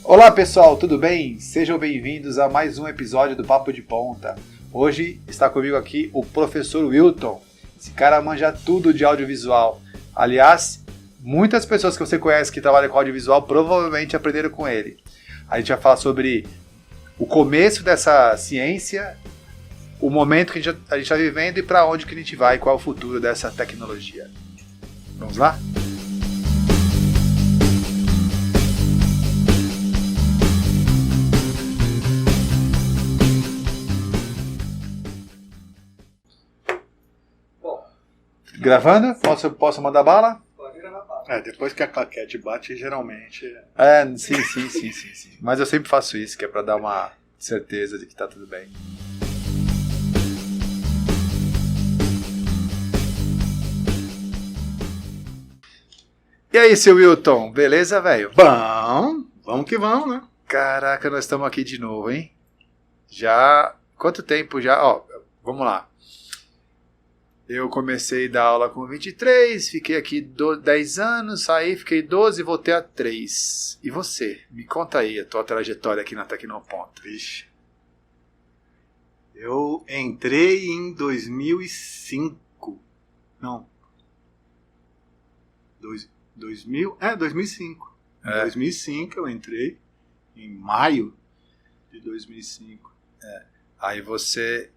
Olá pessoal, tudo bem? Sejam bem-vindos a mais um episódio do Papo de Ponta. Hoje está comigo aqui o professor Wilton. Esse cara manja tudo de audiovisual. Aliás, muitas pessoas que você conhece que trabalham com audiovisual provavelmente aprenderam com ele. A gente vai falar sobre o começo dessa ciência, o momento que a gente está vivendo e para onde que a gente vai, qual é o futuro dessa tecnologia. Vamos lá? Gravando? Posso mandar bala? Pode gravar bala. Depois que a claquete bate, geralmente... Sim. Mas eu sempre faço isso, que é pra dar uma certeza de que tá tudo bem. E aí, seu Wilton? Beleza, velho? Bom, vamos que vamos, né? Caraca, nós estamos aqui de novo, hein? Já... Quanto tempo já? Vamos lá. Eu comecei a dar aula com 23, fiquei aqui 10 anos, saí, fiquei 12 e voltei a 3. E você? Me conta aí a tua trajetória aqui na Tecnoponta. Vixe. Eu entrei em 2005. Não. 2005. Em 2005 eu entrei, em maio de 2005. Aí você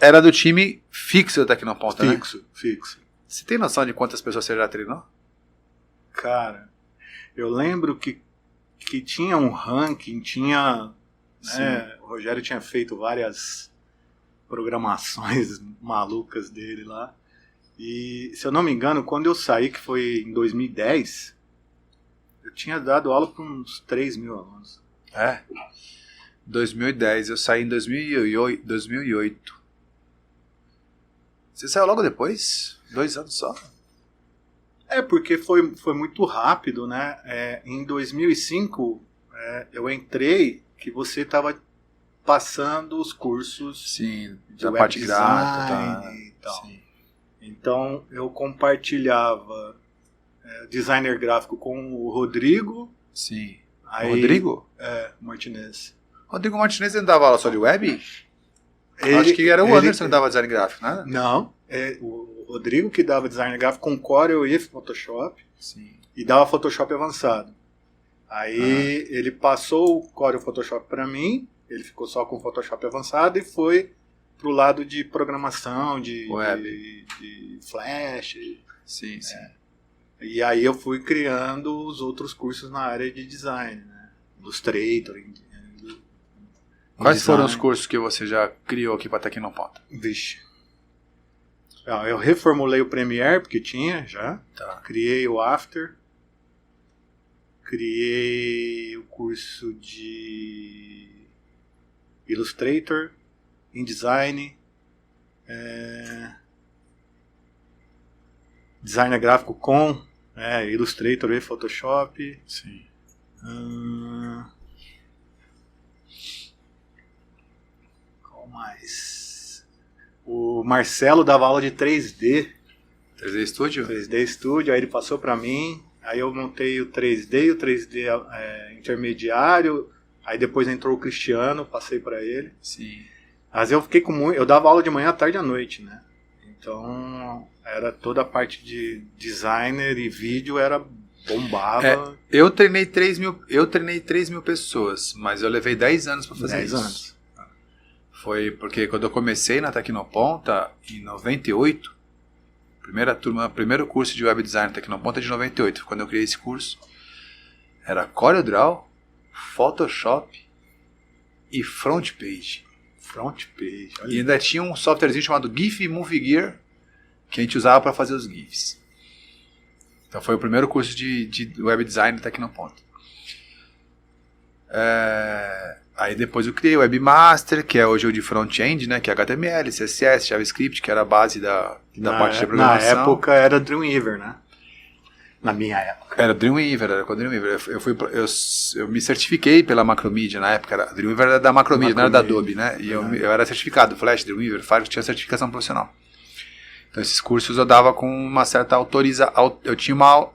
era do time fixo da Tecnoponta, né? Fixo. Você tem noção de quantas pessoas você já treinou? Cara, eu lembro que tinha um ranking, né, o Rogério tinha feito várias programações malucas dele lá. E, se eu não me engano, quando eu saí, que foi em 2010, eu tinha dado aula para uns 3 mil alunos. 2010, eu saí em 2008. Você saiu logo depois? 2 anos só? Porque foi muito rápido, né? Em 2005, eu entrei que você estava passando os cursos da parte gráfica e tal. Sim. Então, eu compartilhava designer gráfico com o Rodrigo. Sim. Aí, Rodrigo? Martinez. Rodrigo Martinez não dava aula só de web? Acho que era o Anderson que dava design gráfico, né? Não, o Rodrigo que dava design gráfico com Corel e Photoshop. Sim. E dava Photoshop avançado. Aí ele passou o Corel Photoshop para mim, ele ficou só com Photoshop avançado e foi pro lado de programação, de Flash. Sim. E aí eu fui criando os outros cursos na área de design, né? Illustrator. Quais foram os cursos que você já criou aqui para Tecnoponta? Vixe. Eu reformulei o Premiere, porque tinha já. Tá. Criei o After. Criei o curso de Illustrator, InDesign, designer gráfico com Illustrator e Photoshop. Sim. Qual mais? O Marcelo dava aula de 3D. 3D Studio? 3D Studio, aí ele passou para mim. Aí eu montei o 3D, intermediário. Aí depois entrou o Cristiano, passei para ele. Sim. Mas eu fiquei eu dava aula de manhã, à tarde e à noite, né? Então, era toda a parte de designer e vídeo bombava. Eu treinei 3 mil pessoas, mas eu levei 10 anos para fazer 10 isso. anos. Foi porque quando eu comecei na Tecnoponta, em 98, primeiro curso de web design na Tecnoponta é de 98, quando eu criei esse curso, era CorelDRAW, Photoshop e Front Page. Olha. E ainda tinha um softwarezinho chamado GIF Movie Gear que a gente usava para fazer os GIFs. Então foi o primeiro curso de web design da Tecnoponta. Aí depois eu criei o Webmaster, que é hoje o de front-end, né, que é HTML, CSS, JavaScript, que era a base da parte de programação. Na época era Dreamweaver, né? Na minha época. Era Dreamweaver, era com a Dreamweaver. Eu me certifiquei pela Macromedia na época. A Dreamweaver era da Macromedia, não era da Adobe, né? E eu era certificado, Flash, Dreamweaver, Firefox, tinha certificação profissional. Então esses cursos eu dava com uma certa autorização. Eu tinha uma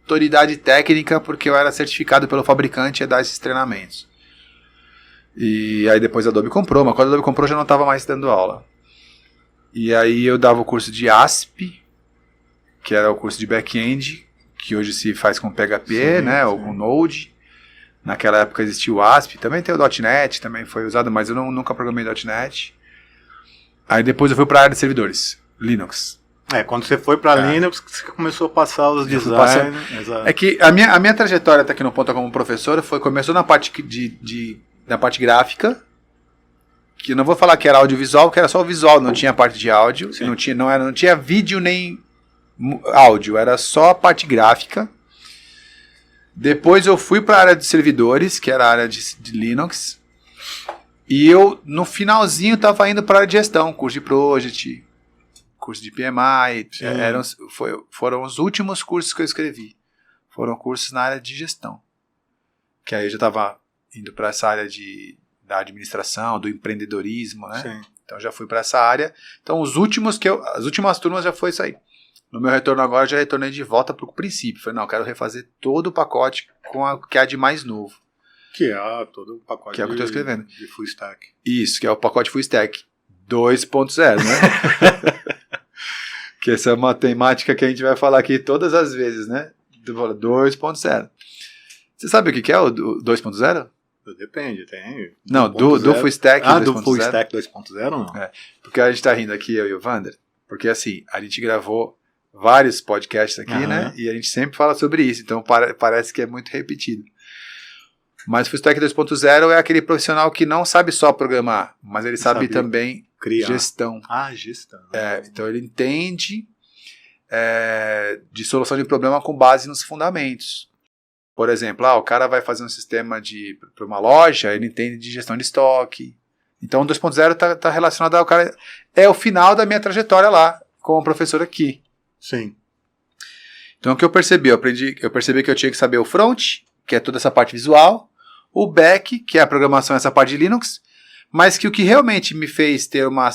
autoridade técnica porque eu era certificado pelo fabricante a dar esses treinamentos. E aí depois a Adobe comprou, mas quando a Adobe comprou eu já não estava mais dando aula. E aí eu dava o curso de ASP, que era o curso de back-end, que hoje se faz com PHP, sim, né, ou com Node. Naquela época existia o ASP, também tem o .NET, também foi usado, mas eu nunca programei .NET. Aí depois eu fui para a área de servidores, Linux. Quando você foi para Linux, você começou a passar os designs. É que a minha trajetória até aqui no Ponta como professor começou na parte na parte gráfica, que eu não vou falar que era audiovisual, porque era só o visual, não tinha a parte de áudio, não tinha vídeo nem áudio, era só a parte gráfica. Depois eu fui para a área de servidores, que era a área de Linux, e eu no finalzinho estava indo para a área de gestão, curso de Project, curso de PMI, foram os últimos cursos que eu escrevi, foram cursos na área de gestão, que aí eu já estava indo para essa área da administração, do empreendedorismo, né? Sim. Então já fui para essa área. Então as últimas turmas já foi isso aí. No meu retorno agora, já retornei de volta para o princípio. Falei, não, eu quero refazer todo o pacote com o que há de mais novo. Que é todo o pacote que é o que eu estou escrevendo. De Full Stack. Isso, que é o pacote Full Stack 2.0, né? Que essa é uma temática que a gente vai falar aqui todas as vezes, né? 2.0. Você sabe o que é o 2.0? Depende, tem. Não, do Full Stack 2.0. Do Full Stack 2.0 não. Porque a gente tá rindo aqui, eu e o Wander, porque assim, a gente gravou vários podcasts aqui, né? E a gente sempre fala sobre isso, então parece que é muito repetido. Mas o Full Stack 2.0 é aquele profissional que não sabe só programar, mas ele sabe também criar. Gestão. Gestão. Então ele entende de solução de problema com base nos fundamentos. Por exemplo, o cara vai fazer um sistema para uma loja, ele entende de gestão de estoque. Então o 2.0 está relacionado ao cara. É o final da minha trajetória lá, como professor aqui. Sim. Então o que eu percebi? Eu percebi que eu tinha que saber o front, que é toda essa parte visual, o back, que é a programação, essa parte de Linux, mas que o que realmente me fez ter uma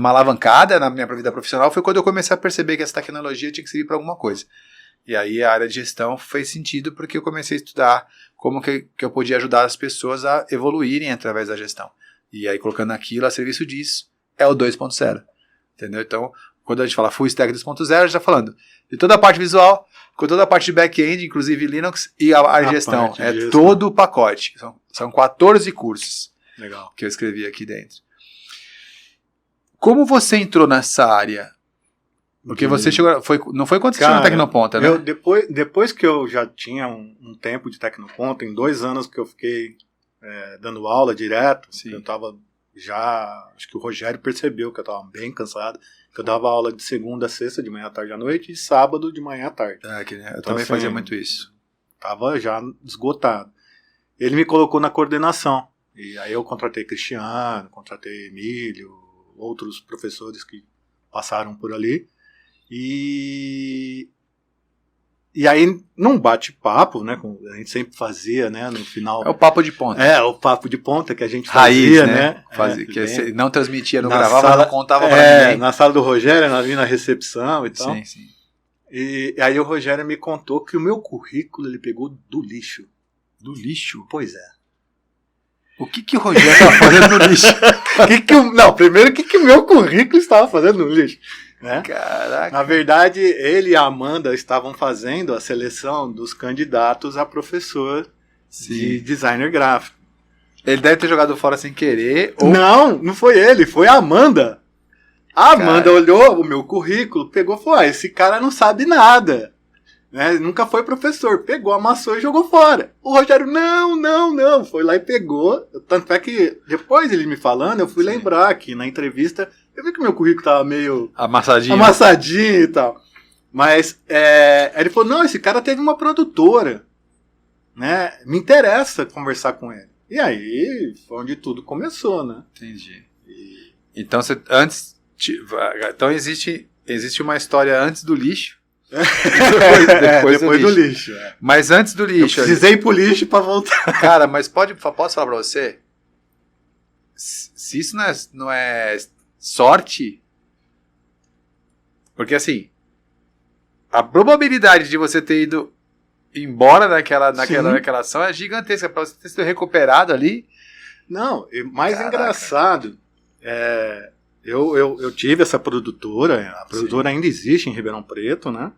alavancada na minha vida profissional foi quando eu comecei a perceber que essa tecnologia tinha que servir para alguma coisa. E aí a área de gestão fez sentido porque eu comecei a estudar como que eu podia ajudar as pessoas a evoluírem através da gestão. E aí colocando aquilo a serviço disso, é o 2.0. Entendeu? Então, quando a gente fala Full Stack 2.0, a gente está falando de toda a parte visual, com toda a parte de back-end, inclusive Linux, e a gestão. Todo o pacote. São 14 cursos. Legal. Que eu escrevi aqui dentro. Como você entrou nessa área? Porque você chegou... não foi quando você chegou na Tecnoponta, né? Depois que eu já tinha um tempo de Tecnoponta, em 2 anos que eu fiquei dando aula direto, sim, eu estava já... Acho que o Rogério percebeu que eu estava bem cansado, que eu dava aula de segunda a sexta, de manhã à tarde à noite, e sábado de manhã à tarde. Eu então, também fazia muito isso. Estava já esgotado. Ele me colocou na coordenação. E aí eu contratei Cristiano, contratei Emílio, outros professores que passaram por ali. E aí, num bate-papo, né, a gente sempre fazia, né, no final... É o papo de ponta. O papo de ponta que a gente fazia, né? Que você não transmitia, não gravava, não contava pra ninguém. Na sala do Rogério, ali na recepção e tal. Sim, sim. E aí o Rogério me contou que o meu currículo ele pegou do lixo. Do lixo? Pois é. O que o Rogério estava fazendo no lixo? Primeiro, o que o meu currículo estava fazendo no lixo? Né? Caraca. Na verdade, ele e a Amanda estavam fazendo a seleção dos candidatos a professor de designer gráfico. Ele deve ter jogado fora sem querer. Ou... Não foi ele, foi a Amanda. A Amanda olhou o meu currículo, pegou e falou: esse cara não sabe nada. Né? Nunca foi professor. Pegou, amassou e jogou fora. O Rogério, não. Foi lá e pegou. Tanto é que depois ele me falando, eu fui lembrar que na entrevista eu vi que meu currículo tava meio amassadinho e tal. Mas ele falou: não, esse cara teve uma produtora. Né? Me interessa conversar com ele. E aí foi onde tudo começou, né? Entendi. Então então existe uma história antes do lixo. Depois do lixo. Mas antes do lixo. Eu precisei ir pro lixo pra voltar. Cara, mas posso falar pra você? Se isso não é sorte. Porque assim, a probabilidade de você ter ido embora naquela ação é gigantesca. Para você ter sido recuperado ali. Não, e mais engraçado, eu tive essa produtora, a produtora ainda existe em Ribeirão Preto, né?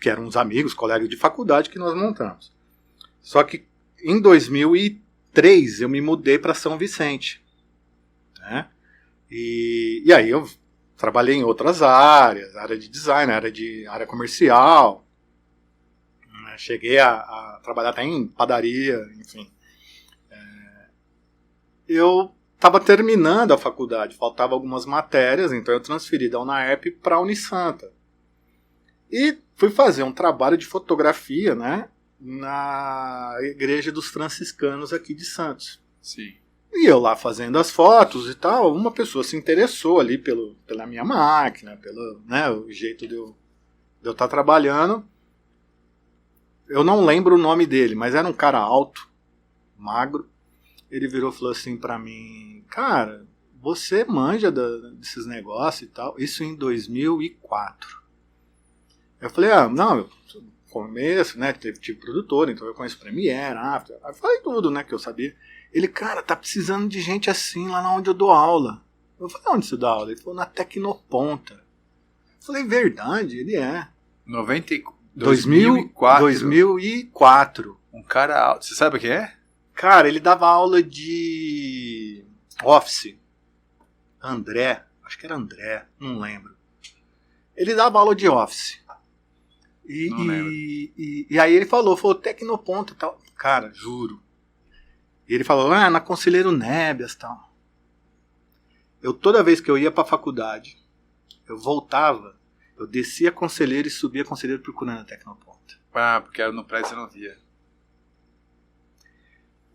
Que eram uns amigos, colegas de faculdade que nós montamos. Só que em 2003 eu me mudei para São Vicente, né? E aí eu trabalhei em outras áreas, área de design, área comercial, né? Cheguei a trabalhar até em padaria, enfim. Eu estava terminando a faculdade, faltavam algumas matérias, então eu transferi da UNAERP para a Unisanta. E fui fazer um trabalho de fotografia, né, na igreja dos franciscanos aqui de Santos. Sim. E eu lá fazendo as fotos e tal, uma pessoa se interessou ali pela minha máquina, pelo, né, o jeito de eu estar trabalhando. Eu não lembro o nome dele, mas era um cara alto, magro. Ele virou e falou assim pra mim: cara, você manja desses negócios e tal. Isso em 2004. Eu falei: não, começo, né, tive produtor, então eu conheço Premiere, After. Aí falei tudo, né, que eu sabia. Ele: cara, tá precisando de gente assim lá onde eu dou aula. Eu falei: onde você dá aula? Ele falou: na Tecnoponta. Eu falei: verdade? Ele é. 2004. 2004. Um cara alto. Você sabe o que é? Cara, ele dava aula de Office. André, acho que era André, não lembro. Ele dava aula de Office. E aí ele falou Tecnoponto e tal. Cara, juro. E ele falou: na Conselheiro Nébias e tal. Toda vez que eu ia pra faculdade, eu voltava, eu descia Conselheiro e subia Conselheiro procurando a Tecnoponto. Porque era no prédio, você não via.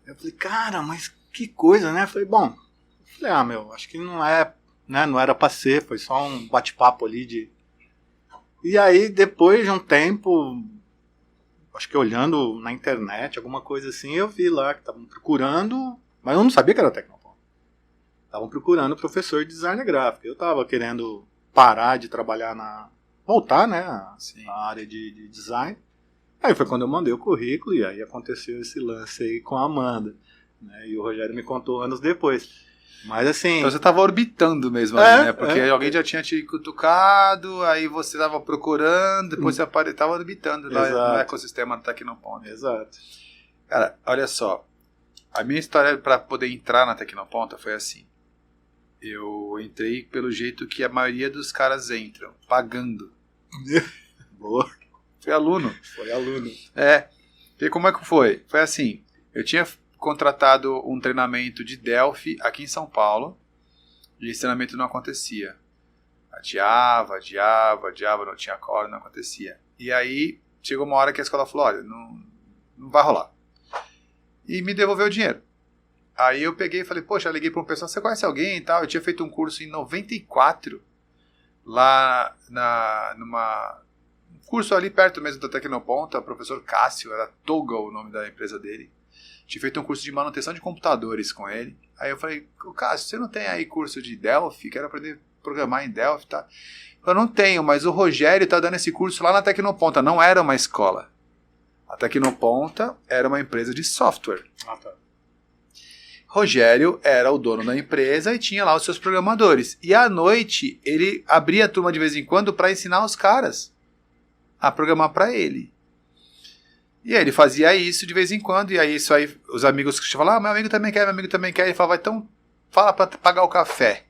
Eu falei: cara, mas que coisa, né? Eu falei: bom, acho que não é, né, não era pra ser, foi só um bate-papo ali de... E aí, depois de um tempo, acho que olhando na internet, alguma coisa assim, eu vi lá que estavam procurando, mas eu não sabia que era Tecnoponto. Estavam procurando professor de design gráfico. Eu estava querendo parar de trabalhar voltar, né, na área de design. Aí foi quando eu mandei o currículo e aí aconteceu esse lance aí com a Amanda, né, e o Rogério me contou anos depois. Mas assim... Então você estava orbitando mesmo ali, né? Porque alguém já tinha te cutucado, aí você estava procurando, depois você estava orbitando lá no ecossistema do Tecnoponta. Exato. Cara, olha só. A minha história para poder entrar na Tecnoponta foi assim. Eu entrei pelo jeito que a maioria dos caras entram, pagando. Boa. Foi aluno. E como é que foi? Foi assim, eu tinha contratado um treinamento de Delphi aqui em São Paulo e esse treinamento não acontecia. Adiava, não tinha coro, não acontecia. E aí chegou uma hora que a escola falou: olha, não vai rolar. E me devolveu o dinheiro. Aí eu peguei e falei: poxa, eu liguei para um pessoal: você conhece alguém e tal? Eu tinha feito um curso em 94 lá um curso ali perto mesmo da Tecnoponta, o professor Cássio, era Toggle o nome da empresa dele. Tinha feito um curso de manutenção de computadores com ele. Aí eu falei: Cássio, você não tem aí curso de Delphi? Quero aprender a programar em Delphi, tá? Eu não tenho, mas o Rogério tá dando esse curso lá na Tecnoponta. Não era uma escola. A Tecnoponta era uma empresa de software. Tá. Rogério era o dono da empresa e tinha lá os seus programadores. E à noite ele abria a turma de vez em quando para ensinar os caras a programar para ele. E aí ele fazia isso de vez em quando, e aí os amigos que falavam: meu amigo também quer, ele falava: então fala para pagar o café.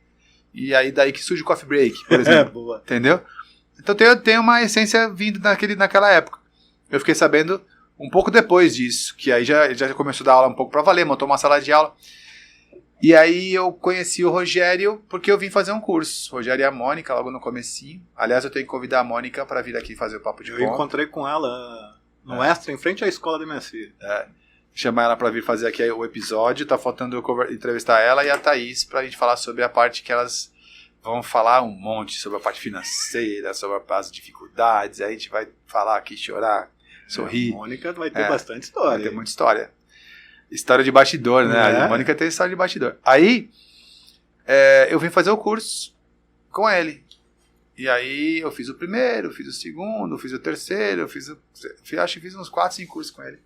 E aí daí que surge o coffee break, por exemplo. Boa. Entendeu? Então tem uma essência vindo naquela época. Eu fiquei sabendo um pouco depois disso, que aí já começou a dar aula um pouco para valer, montou uma sala de aula. E aí eu conheci o Rogério porque eu vim fazer um curso. Rogério e a Mônica, logo no comecinho. Aliás, eu tenho que convidar a Mônica para vir aqui fazer o Papo de Ponta. Eu encontrei com ela no Extra, em frente à escola da minha filha. Chamar ela para vir fazer aqui o episódio. Tá faltando eu entrevistar ela e a Thaís pra gente falar sobre a parte que elas vão falar um monte sobre a parte financeira, sobre as dificuldades. Aí a gente vai falar aqui, chorar, sorrir. A Mônica vai ter bastante história. Vai ter muita história. História de bastidor, né? A Mônica tem história de bastidor. Aí eu vim fazer o curso com ele. E aí eu fiz o primeiro, fiz o segundo, fiz o terceiro, acho que fiz uns 4, 5 cursos com ele.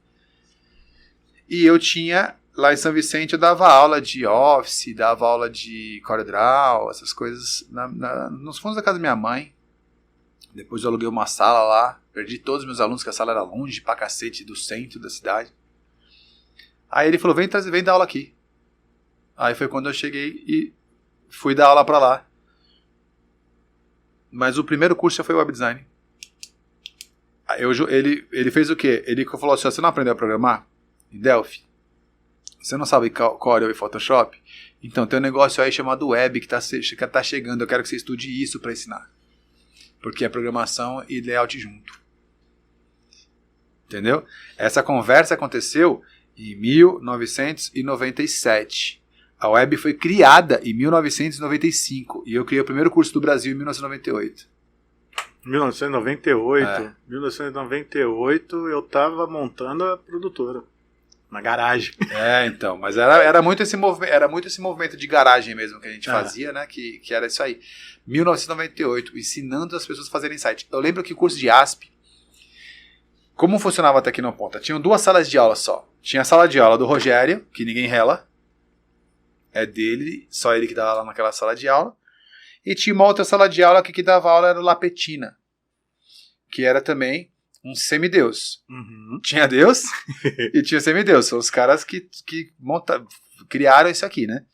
E eu tinha, lá em São Vicente, eu dava aula de Office, dava aula de CorelDRAW, essas coisas nos fundos da casa da minha mãe. Depois eu aluguei uma sala lá, perdi todos os meus alunos, que a sala era longe pra cacete do centro da cidade. Aí ele falou, vem dar aula aqui. Aí foi quando eu cheguei e fui dar aula pra lá. Mas o primeiro curso já foi web design. Ele fez o quê? Ele falou assim, você não aprendeu a programar em Delphi? Você não sabe Corel e Photoshop? Então tem um negócio aí chamado Web que tá chegando. Eu quero que você estude isso para ensinar. Porque é programação e layout junto. Entendeu? Essa conversa aconteceu em 1997. A Web foi criada em 1995 e eu criei o primeiro curso do Brasil em 1998. 1998? 1998 eu tava montando a produtora. Na garagem. Então, mas era muito esse movimento de garagem mesmo que a gente fazia, né? Que era isso aí. 1998, ensinando as pessoas a fazerem site. Eu lembro que o curso de ASP, como funcionava até aqui no Ponta? Tinham 2 salas de aula só. Tinha a sala de aula do Rogério, que ninguém rela. É dele, só ele que dava lá naquela sala de aula. E tinha uma outra sala de aula que dava aula, era o Lapetina, que era também um semideus. Uhum. Tinha Deus e tinha semideus. São os caras que criaram isso aqui, né?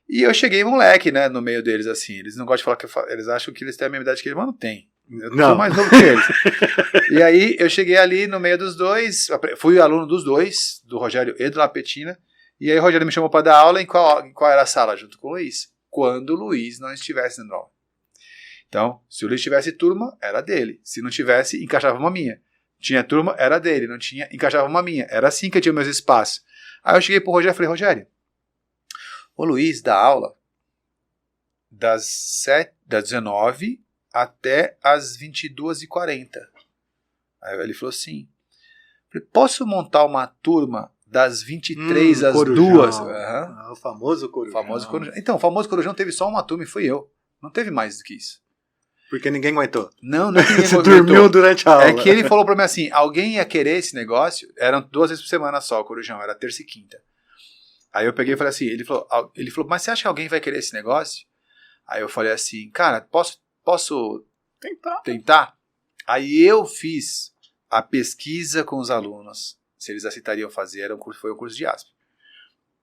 E eu cheguei moleque, né, no meio deles, assim. Eles não gostam de falar eles acham que eles têm a mesma idade que eles, mas não tem. Eu sou mais novo que eles. E aí eu cheguei ali no meio dos dois, fui aluno dos dois, do Rogério e do Lapetina. E aí o Rogério me chamou para dar aula em qual era a sala, junto com o Luiz. Quando o Luiz não estivesse dando aula. Então, se o Luiz tivesse turma, era dele. Se não tivesse, encaixava uma minha. Tinha turma, era dele. Não tinha, encaixava uma minha. Era assim que eu tinha meus espaços. Aí eu cheguei pro Rogério e falei, Rogério, o Luiz dá aula das 19 até as 22h40. Aí ele falou assim, posso montar uma turma das 23 às Corujão. 2? O famoso Corujão. Então, o famoso Corujão teve só uma turma e fui eu. Não teve mais do que isso. Porque ninguém aguentou. Não é que ninguém Você aguentou. dormiu durante a aula. É que ele falou pra mim assim, alguém ia querer esse negócio, eram 2 vezes por semana só o Corujão, era terça e quinta. Aí eu peguei e falei assim, ele falou, mas você acha que alguém vai querer esse negócio? Aí eu falei assim, cara, posso tentar? Aí eu fiz a pesquisa com os alunos, se eles aceitariam fazer, foi um curso de ASP.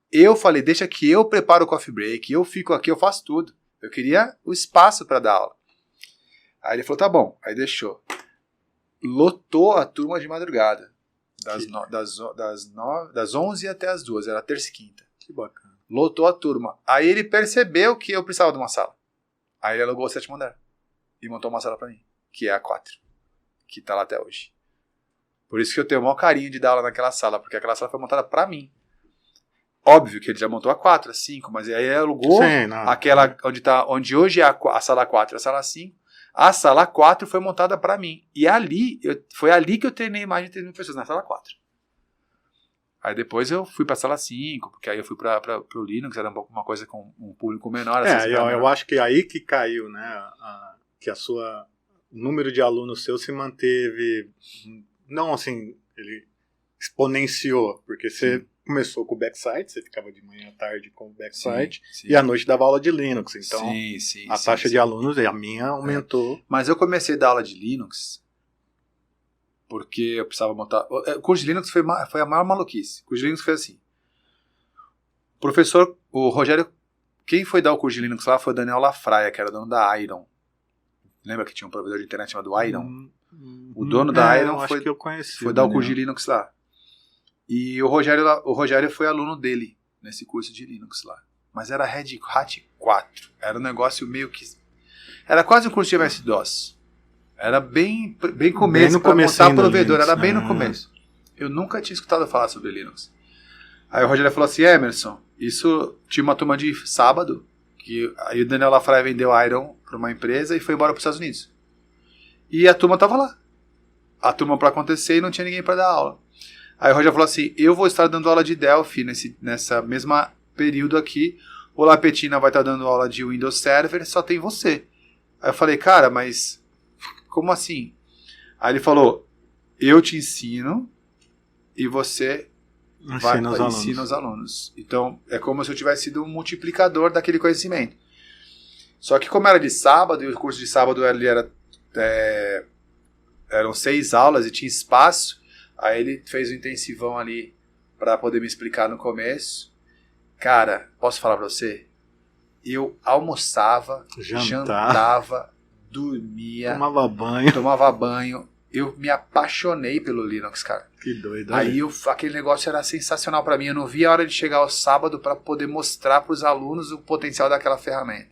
Eu falei, deixa que eu preparo o coffee break, eu fico aqui, eu faço tudo. Eu queria o espaço para dar aula. Aí ele falou, tá bom. Aí deixou. Lotou a turma de madrugada. Das 11 até as 2. Era terça e quinta. Que bacana. Lotou a turma. Aí ele percebeu que eu precisava de uma sala. Aí ele alugou o 7º andar. E montou uma sala para mim. Que é a 4. Que tá lá até hoje. Por isso que eu tenho o maior carinho de dar aula naquela sala. Porque aquela sala foi montada para mim. Óbvio que ele já montou a 4, a 5. Mas aí ele alugou aquela onde hoje é a sala 4 e a sala 5. A sala 4 foi montada para mim. E foi ali que eu treinei mais de 3 mil pessoas, na sala 4. Aí depois eu fui para a sala 5, porque aí eu fui para o Linux, era uma coisa com um público menor. Eu acho que aí que caiu, né? Que o número de alunos seu se manteve, não assim, ele exponenciou, porque você começou com o backside, você ficava de manhã à tarde com o backside, e à noite dava aula de Linux, então a taxa de alunos, a minha aumentou. Mas eu comecei a dar aula de Linux porque eu precisava montar... O curso de Linux foi a maior maluquice. O curso de Linux foi assim. O Rogério, quem foi dar o curso de Linux lá foi o Daniel Lafraia, que era dono da Iron. Lembra que tinha um provedor de internet chamado Iron? O dono da Iron foi dar o curso de Linux lá. E o Rogério foi aluno dele nesse curso de Linux lá. Mas era Red Hat 4. Era um negócio meio que... Era quase um curso de MS-DOS. Era bem começo para montar provedor. Era bem no começo. Eu nunca tinha escutado falar sobre Linux. Aí o Rogério falou assim, Emerson, isso tinha uma turma de sábado, que aí o Daniel Lafraia vendeu Iron para uma empresa e foi embora para os Estados Unidos. E a turma estava lá. A turma para acontecer e não tinha ninguém para dar aula. Aí o Rogério falou assim, eu vou estar dando aula de Delphi nessa mesma período aqui, o Lapetina vai estar dando aula de Windows Server, só tem você. Aí eu falei, cara, mas como assim? Aí ele falou, eu te ensino e você ensina os alunos. Então, é como se eu tivesse sido um multiplicador daquele conhecimento. Só que como era de sábado, e o curso de sábado eram 6 aulas e tinha espaço, aí ele fez o intensivão ali para poder me explicar no começo. Cara, posso falar para você? Eu almoçava, jantava, dormia, tomava banho. Eu me apaixonei pelo Linux, cara. Que doido. Aí aquele negócio era sensacional para mim. Eu não via a hora de chegar ao sábado para poder mostrar para os alunos o potencial daquela ferramenta.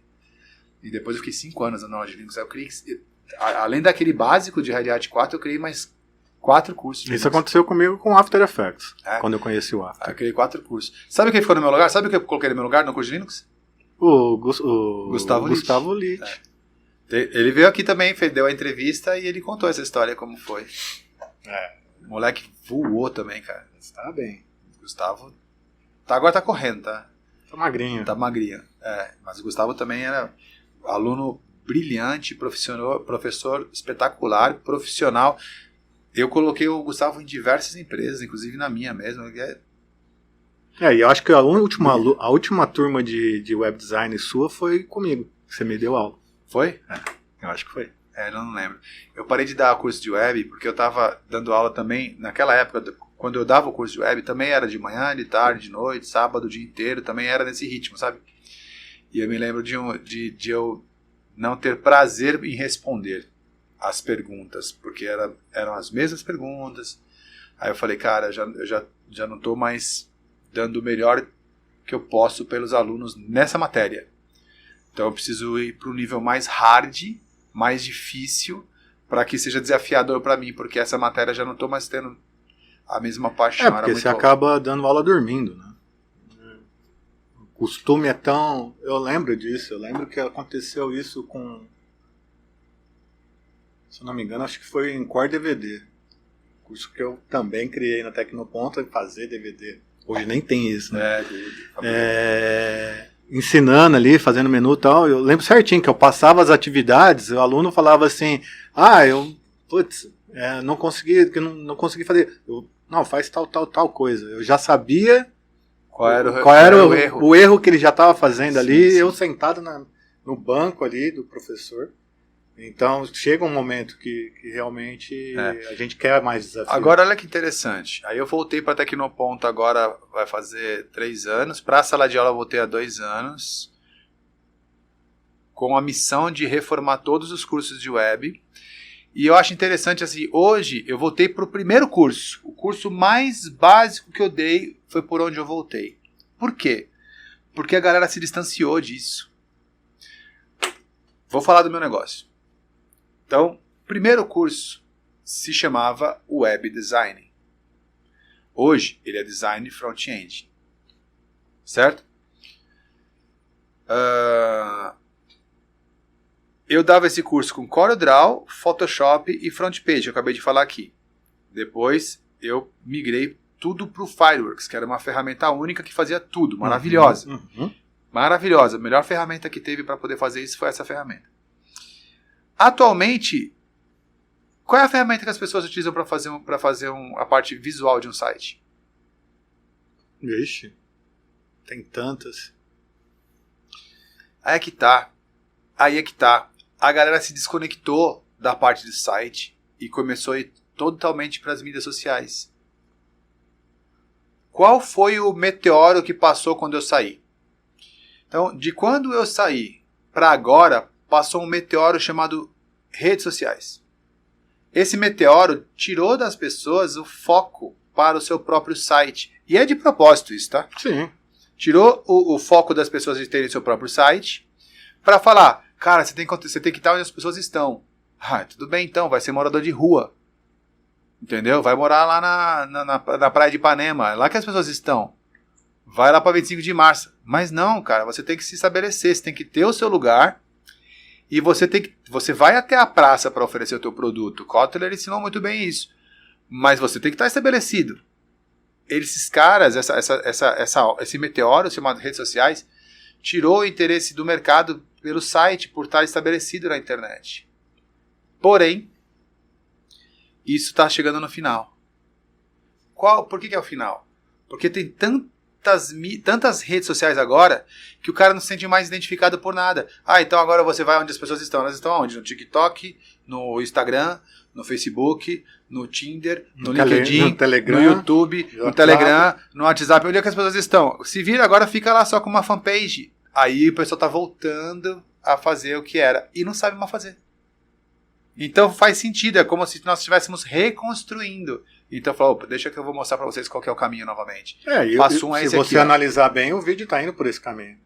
E depois eu fiquei 5 anos na aula de Linux. Eu criei, além daquele básico de Red Hat 4, eu criei mais 4 cursos. Isso aconteceu comigo com After Effects, quando eu conheci o After. Eu criei 4 cursos. Sabe quem ficou no meu lugar? Sabe o que eu coloquei no meu lugar no curso de Linux? O Gustavo Litt. Ele veio aqui também, deu a entrevista e ele contou essa história, como foi. O moleque voou também, cara. Tá bem. Gustavo agora tá correndo, tá? Tá magrinho. Tá magrinho. Mas o Gustavo também era aluno brilhante, professor espetacular, profissional. Eu coloquei o Gustavo em diversas empresas, inclusive na minha mesmo. E eu acho que a última turma de web design sua foi comigo. Você me deu aula. Foi? Eu acho que foi. Eu não lembro. Eu parei de dar curso de web porque eu estava dando aula também, naquela época, quando eu dava o curso de web, também era de manhã, de tarde, de noite, sábado, o dia inteiro, também era nesse ritmo, sabe? E eu me lembro de eu não ter prazer em responder as perguntas, porque eram as mesmas perguntas. Aí eu falei, cara, eu já não estou mais dando o melhor que eu posso pelos alunos nessa matéria. Então eu preciso ir para o nível mais hard, mais difícil, para que seja desafiador para mim, porque essa matéria já não estou mais tendo a mesma paixão. Porque você acaba dando aula dormindo, né? O costume é tão... Eu lembro disso, eu lembro que aconteceu isso com... Se eu não me engano, acho que foi em Core DVD. Curso que eu também criei na Tecnoponta, fazer DVD. Hoje nem tem isso, né? Ensinando ali, fazendo menu e tal. Eu lembro certinho que eu passava as atividades, o aluno falava assim, não consegui fazer. Não, faz tal coisa. Eu já sabia qual era o erro que ele já estava fazendo ali, sim. Eu sentado no banco ali do professor. Então chega um momento que realmente a gente quer mais desafio. Agora olha que interessante. Aí eu voltei para a Tecnoponta, agora vai fazer 3 anos. Para a sala de aula eu voltei há 2 anos. Com a missão de reformar todos os cursos de web. E eu acho interessante assim, hoje eu voltei para o primeiro curso. O curso mais básico que eu dei foi por onde eu voltei. Por quê? Porque a galera se distanciou disso. Vou falar do meu negócio. Então, o primeiro curso se chamava Web Design. Hoje, ele é Design Front-End. Certo? Eu dava esse curso com CorelDRAW, Photoshop e FrontPage, eu acabei de falar aqui. Depois, eu migrei tudo para o Fireworks, que era uma ferramenta única que fazia tudo, maravilhosa. Maravilhosa, a melhor ferramenta que teve para poder fazer isso foi essa ferramenta. Atualmente, qual é a ferramenta que as pessoas utilizam para fazer a parte visual de um site? Vixe, tem tantas. Aí é que tá. A galera se desconectou da parte do site e começou a ir totalmente para as mídias sociais. Qual foi o meteoro que passou quando eu saí? Então, de quando eu saí para agora, passou um meteoro chamado redes sociais. Esse meteoro tirou das pessoas o foco para o seu próprio site. E é de propósito isso, tá? Sim. Tirou o foco das pessoas de terem seu próprio site para falar, cara, você tem que estar onde as pessoas estão. Tudo bem então, vai ser morador de rua. Entendeu? Vai morar lá na praia de Ipanema, lá que as pessoas estão. Vai lá para 25 de março. Mas não, cara, você tem que se estabelecer, você tem que ter o seu lugar. E você vai até a praça para oferecer o teu produto. Kotler ensinou muito bem isso. Mas você tem que estar estabelecido. Esses caras, esse meteoro chamado redes sociais, tirou o interesse do mercado pelo site, por estar estabelecido na internet. Porém, isso está chegando no final. Por que é o final? Porque tem tantas redes sociais agora que o cara não se sente mais identificado por nada. Então agora você vai onde as pessoas estão. Elas estão onde? No TikTok, no Instagram, no Facebook, no Tinder, no LinkedIn, no Telegram, no YouTube, no Telegram, no WhatsApp. Onde é que as pessoas estão? Se vira agora, fica lá só com uma fanpage. Aí o pessoal está voltando a fazer o que era e não sabe mais fazer. Então faz sentido, é como se nós estivéssemos reconstruindo. Então falou, deixa que eu vou mostrar para vocês qual que é o caminho novamente. Se você analisar bem, o vídeo está indo por esse caminho.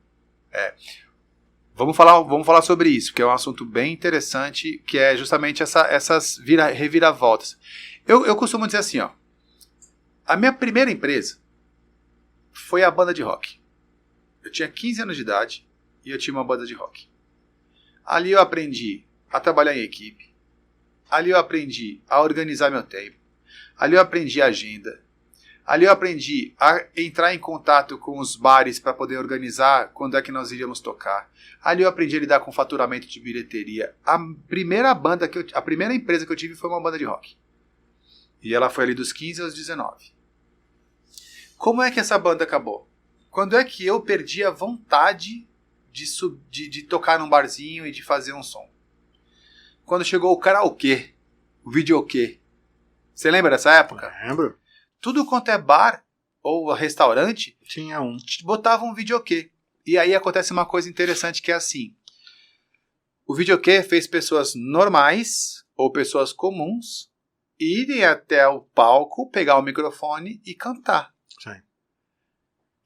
Vamos falar sobre isso, que é um assunto bem interessante, que é justamente essas reviravoltas. Eu costumo dizer assim, a minha primeira empresa foi a banda de rock. Eu tinha 15 anos de idade e eu tinha uma banda de rock. Ali eu aprendi a trabalhar em equipe. Ali eu aprendi a organizar meu tempo. Ali eu aprendi a agenda. Ali eu aprendi a entrar em contato com os bares para poder organizar quando é que nós iríamos tocar. Ali eu aprendi a lidar com faturamento de bilheteria. A primeira empresa que eu tive foi uma banda de rock. E ela foi ali dos 15 aos 19. Como é que essa banda acabou? Quando é que eu perdi a vontade de tocar num barzinho e de fazer um som? Quando chegou o karaokê, o videokê. Você lembra dessa época? Lembro. Tudo quanto é bar ou restaurante, tinha um. Botava um videokê. E aí acontece uma coisa interessante que é assim. O videokê fez pessoas normais ou pessoas comuns irem até o palco, pegar o microfone e cantar. Sim.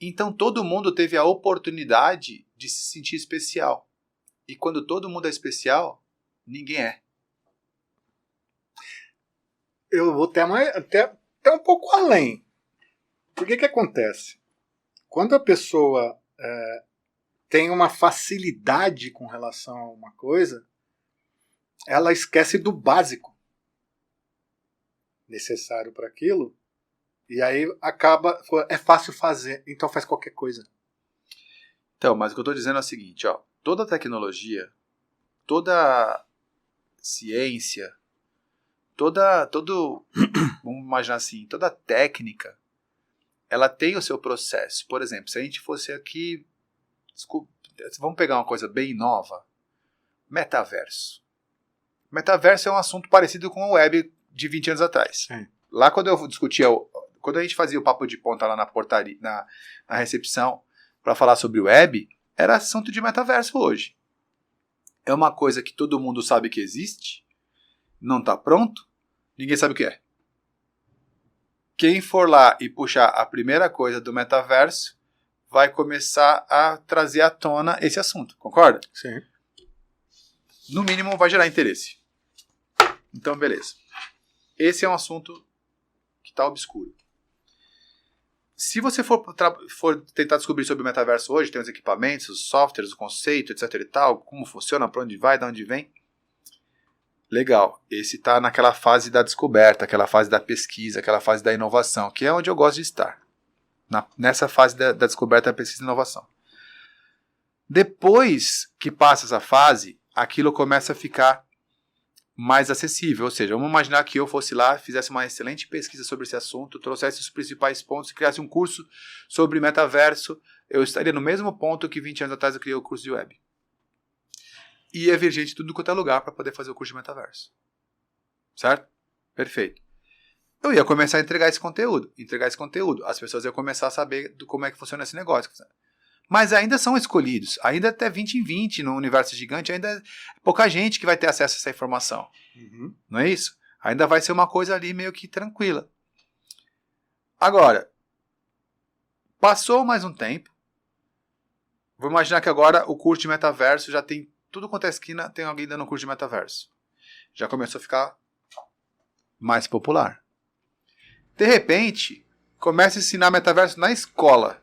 Então todo mundo teve a oportunidade de se sentir especial. E quando todo mundo é especial, ninguém é. Eu vou até um pouco além. Por que acontece? Quando a pessoa tem uma facilidade com relação a uma coisa, ela esquece do básico necessário para aquilo, e aí é fácil fazer, então faz qualquer coisa. Então, mas o que eu estou dizendo é o seguinte, toda tecnologia, toda ciência, vamos imaginar assim, toda técnica, ela tem o seu processo. Por exemplo, se a gente fosse aqui, vamos pegar uma coisa bem nova, metaverso. Metaverso é um assunto parecido com o web de 20 anos atrás. Sim. Lá quando eu discutia, quando a gente fazia o papo de ponta lá na portaria, na recepção, para falar sobre o web, era assunto de metaverso hoje. É uma coisa que todo mundo sabe que existe, não está pronto, ninguém sabe o que é. Quem for lá e puxar a primeira coisa do metaverso vai começar a trazer à tona esse assunto, concorda? Sim. No mínimo vai gerar interesse. Então, beleza. Esse é um assunto que está obscuro. Se você for tentar descobrir sobre o metaverso hoje, tem os equipamentos, os softwares, o conceito, etc e tal, como funciona, para onde vai, de onde vem. Legal. Esse está naquela fase da descoberta, aquela fase da pesquisa, aquela fase da inovação, que é onde eu gosto de estar. Nessa fase da descoberta, da pesquisa e inovação. Depois que passa essa fase, aquilo começa a ficar mais acessível. Ou seja, vamos imaginar que eu fosse lá, fizesse uma excelente pesquisa sobre esse assunto, trouxesse os principais pontos, criasse um curso sobre metaverso, eu estaria no mesmo ponto que 20 anos atrás eu criei o curso de web. E ia vir gente de tudo quanto é lugar para poder fazer o curso de metaverso. Certo? Perfeito. Eu ia começar a entregar esse conteúdo. As pessoas iam começar a saber como é que funciona esse negócio. Mas ainda são escolhidos. Ainda até 20 em 20 no universo gigante, ainda é pouca gente que vai ter acesso a essa informação. Uhum. Não é isso? Ainda vai ser uma coisa ali meio que tranquila. Agora, passou mais um tempo. Vou imaginar que agora o curso de metaverso já tem tudo quanto é esquina, tem alguém dando um curso de metaverso. Já começou a ficar mais popular. De repente, começa a ensinar metaverso na escola.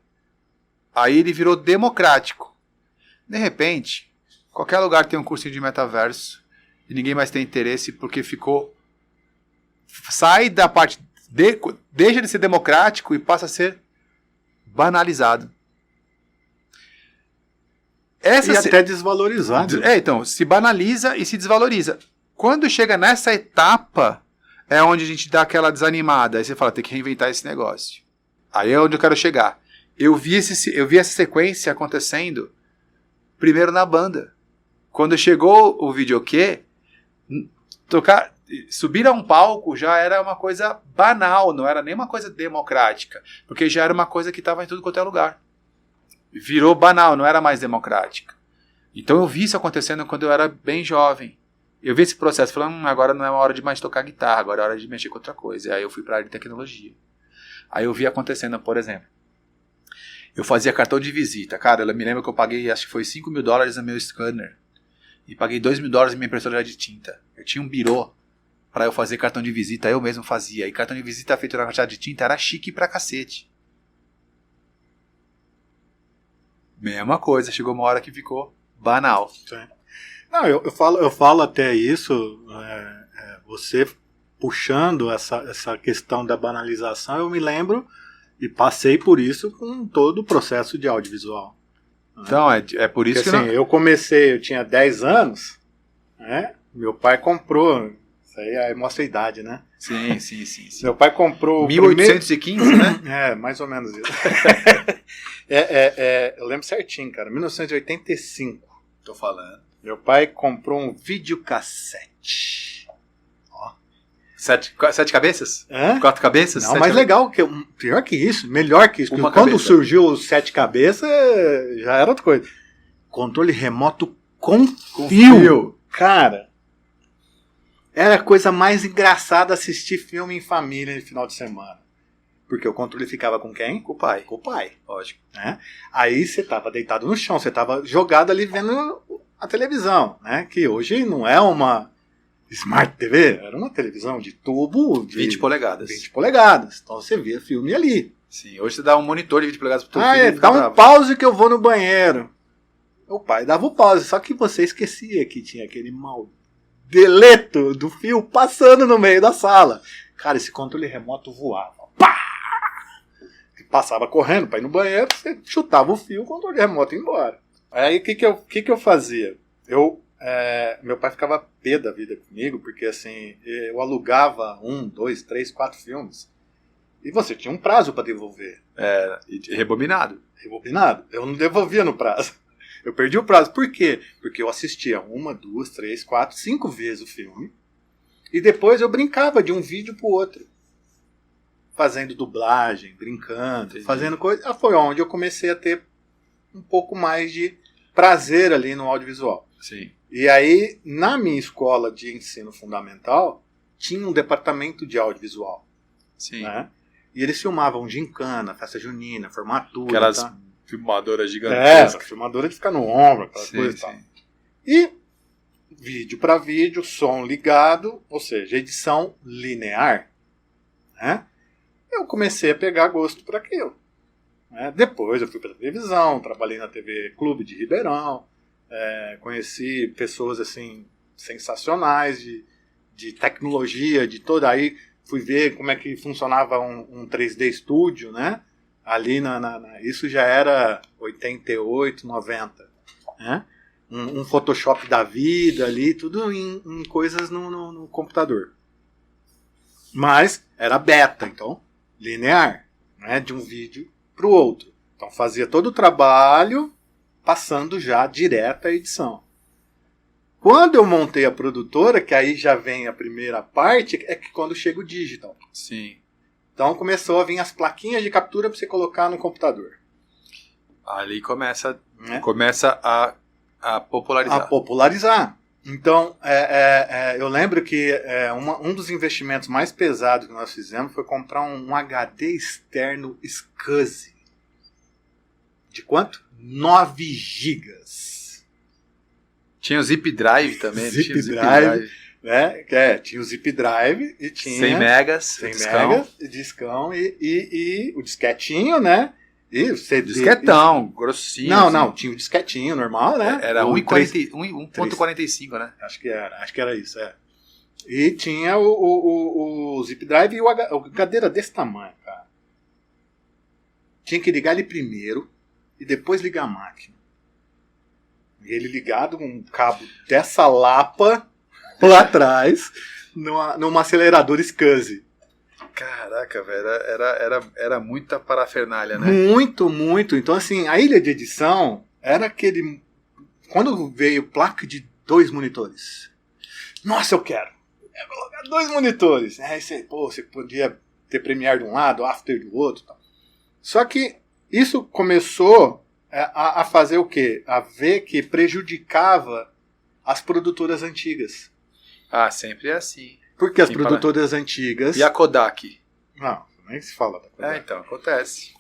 Aí ele virou democrático. De repente, qualquer lugar tem um cursinho de metaverso e ninguém mais tem interesse porque sai da parte... deixa de ser democrático e passa a ser banalizado. E até desvalorizado. Então, se banaliza e se desvaloriza. Quando chega nessa etapa, é onde a gente dá aquela desanimada. Aí você fala, tem que reinventar esse negócio. Aí é onde eu quero chegar. Eu vi essa sequência acontecendo primeiro na banda. Quando chegou o videokê, subir a um palco já era uma coisa banal, não era nem uma coisa democrática, porque já era uma coisa que estava em tudo quanto é lugar. Virou banal, não era mais democrática. Então eu vi isso acontecendo quando eu era bem jovem. Eu vi esse processo, falando, agora não é uma hora de mais tocar guitarra, agora é hora de mexer com outra coisa. E aí eu fui para a área de tecnologia. Aí eu vi acontecendo, por exemplo, eu fazia cartão de visita. Cara, eu me lembro que eu paguei, acho que foi $5.000 no meu scanner. E paguei $2.000 na minha impressora de tinta. Eu tinha um birô para eu fazer cartão de visita, eu mesmo fazia. E cartão de visita feito na caixa de tinta era chique pra cacete. Mesma coisa, chegou uma hora que ficou banal. Sim. Não, eu falo até isso, você puxando essa questão da banalização, eu me lembro e passei por isso com todo o processo de audiovisual. Então, é por isso porque, que assim, eu comecei, eu tinha 10 anos, né? Meu pai comprou, isso aí mostra a idade, né? Sim. Meu pai comprou 1815, né? Mais ou menos isso. Eu lembro certinho, cara, 1985. Tô falando. Meu pai comprou um videocassete. Ó. 7 cabeças? Hã? 4 cabeças? Não, mais legal, pior que isso, melhor que isso. Porque quando surgiu os 7 cabeças, já era outra coisa. Controle remoto com fio. Cara, era a coisa mais engraçada assistir filme em família no final de semana. Porque o controle ficava com quem? Com o pai. Com o pai. Lógico. Né? Aí você tava deitado no chão, você tava jogado ali vendo a televisão, né? Que hoje não é uma Smart TV, era uma televisão de tubo de 20 polegadas. 20 polegadas. Então você via filme ali. Sim, hoje você dá um monitor de 20 polegadas pro teu filho. Dá um pause que eu vou no banheiro. O pai dava o pause, só que você esquecia que tinha aquele deleto do fio passando no meio da sala. Cara, esse controle remoto voava. Pá! Passava correndo para ir no banheiro, você chutava o fio, o controle remoto ia embora. Aí o que eu fazia? Meu pai ficava pé da vida comigo, porque assim, eu alugava 1, 2, 3, 4 filmes. E você tinha um prazo para devolver. Rebobinado. Rebobinado. Eu não devolvia no prazo. Eu perdi o prazo. Por quê? Porque eu assistia 1, 2, 3, 4, 5 vezes o filme. E depois eu brincava de um vídeo pro outro. Fazendo dublagem, brincando, entendi, fazendo coisa. Foi onde eu comecei a ter um pouco mais de prazer ali no audiovisual. Sim. E aí, na minha escola de ensino fundamental, tinha um departamento de audiovisual. Sim. Né? E eles filmavam gincana, festa junina, formatura. Aquelas filmadoras gigantescas. Filmadora de ficar no ombro, aquelas coisas e tal. E vídeo para vídeo, som ligado, ou seja, edição linear. Né? Eu comecei a pegar gosto por aquilo. Né? Depois eu fui para a televisão, trabalhei na TV Clube de Ribeirão, conheci pessoas assim sensacionais de tecnologia, de toda aí. Fui ver como é que funcionava um 3D Studio, né? Ali isso já era 88, 90. Né? Um Photoshop da vida ali, tudo em coisas no computador. Mas era beta, então linear, né? De um vídeo para o outro. Então fazia todo o trabalho passando já direto à edição. Quando eu montei a produtora, que aí já vem a primeira parte, é que quando chega o digital. Sim. Então começou a vir as plaquinhas de captura para você colocar no computador. Ali começa a popularizar. A popularizar. Então, eu lembro que um dos investimentos mais pesados que nós fizemos foi comprar um HD externo SCSI. De quanto? 9 gigas. Tinha o Zip Drive também. Zip Drive. Né? Tinha o Zip Drive e tinha 100 megas, 100 discão. megas, discão e o disquetinho, né? E o CD. Disquetão, grossinho. Não, tinha o disquetinho normal, né? Era 1.45, né? Acho que era isso, E tinha o Zip Drive e o HD era desse tamanho, cara. Tinha que ligar ele primeiro e depois ligar a máquina. Ele ligado com um cabo dessa lapa lá atrás, numa aceleradora SCSI. Caraca, velho, era muita parafernália, né? Muito, muito. Então, assim, a ilha de edição era aquele... Quando veio placa de 2 monitores. Nossa, eu quero colocar 2 monitores. Aí você podia ter Premiere de um lado, After do outro. Tal. Só que isso começou a fazer o quê? A ver que prejudicava as produtoras antigas. Ah, sempre é assim. Porque as produtoras antigas... E a Kodak? Não, nem se fala da Kodak. Então, acontece.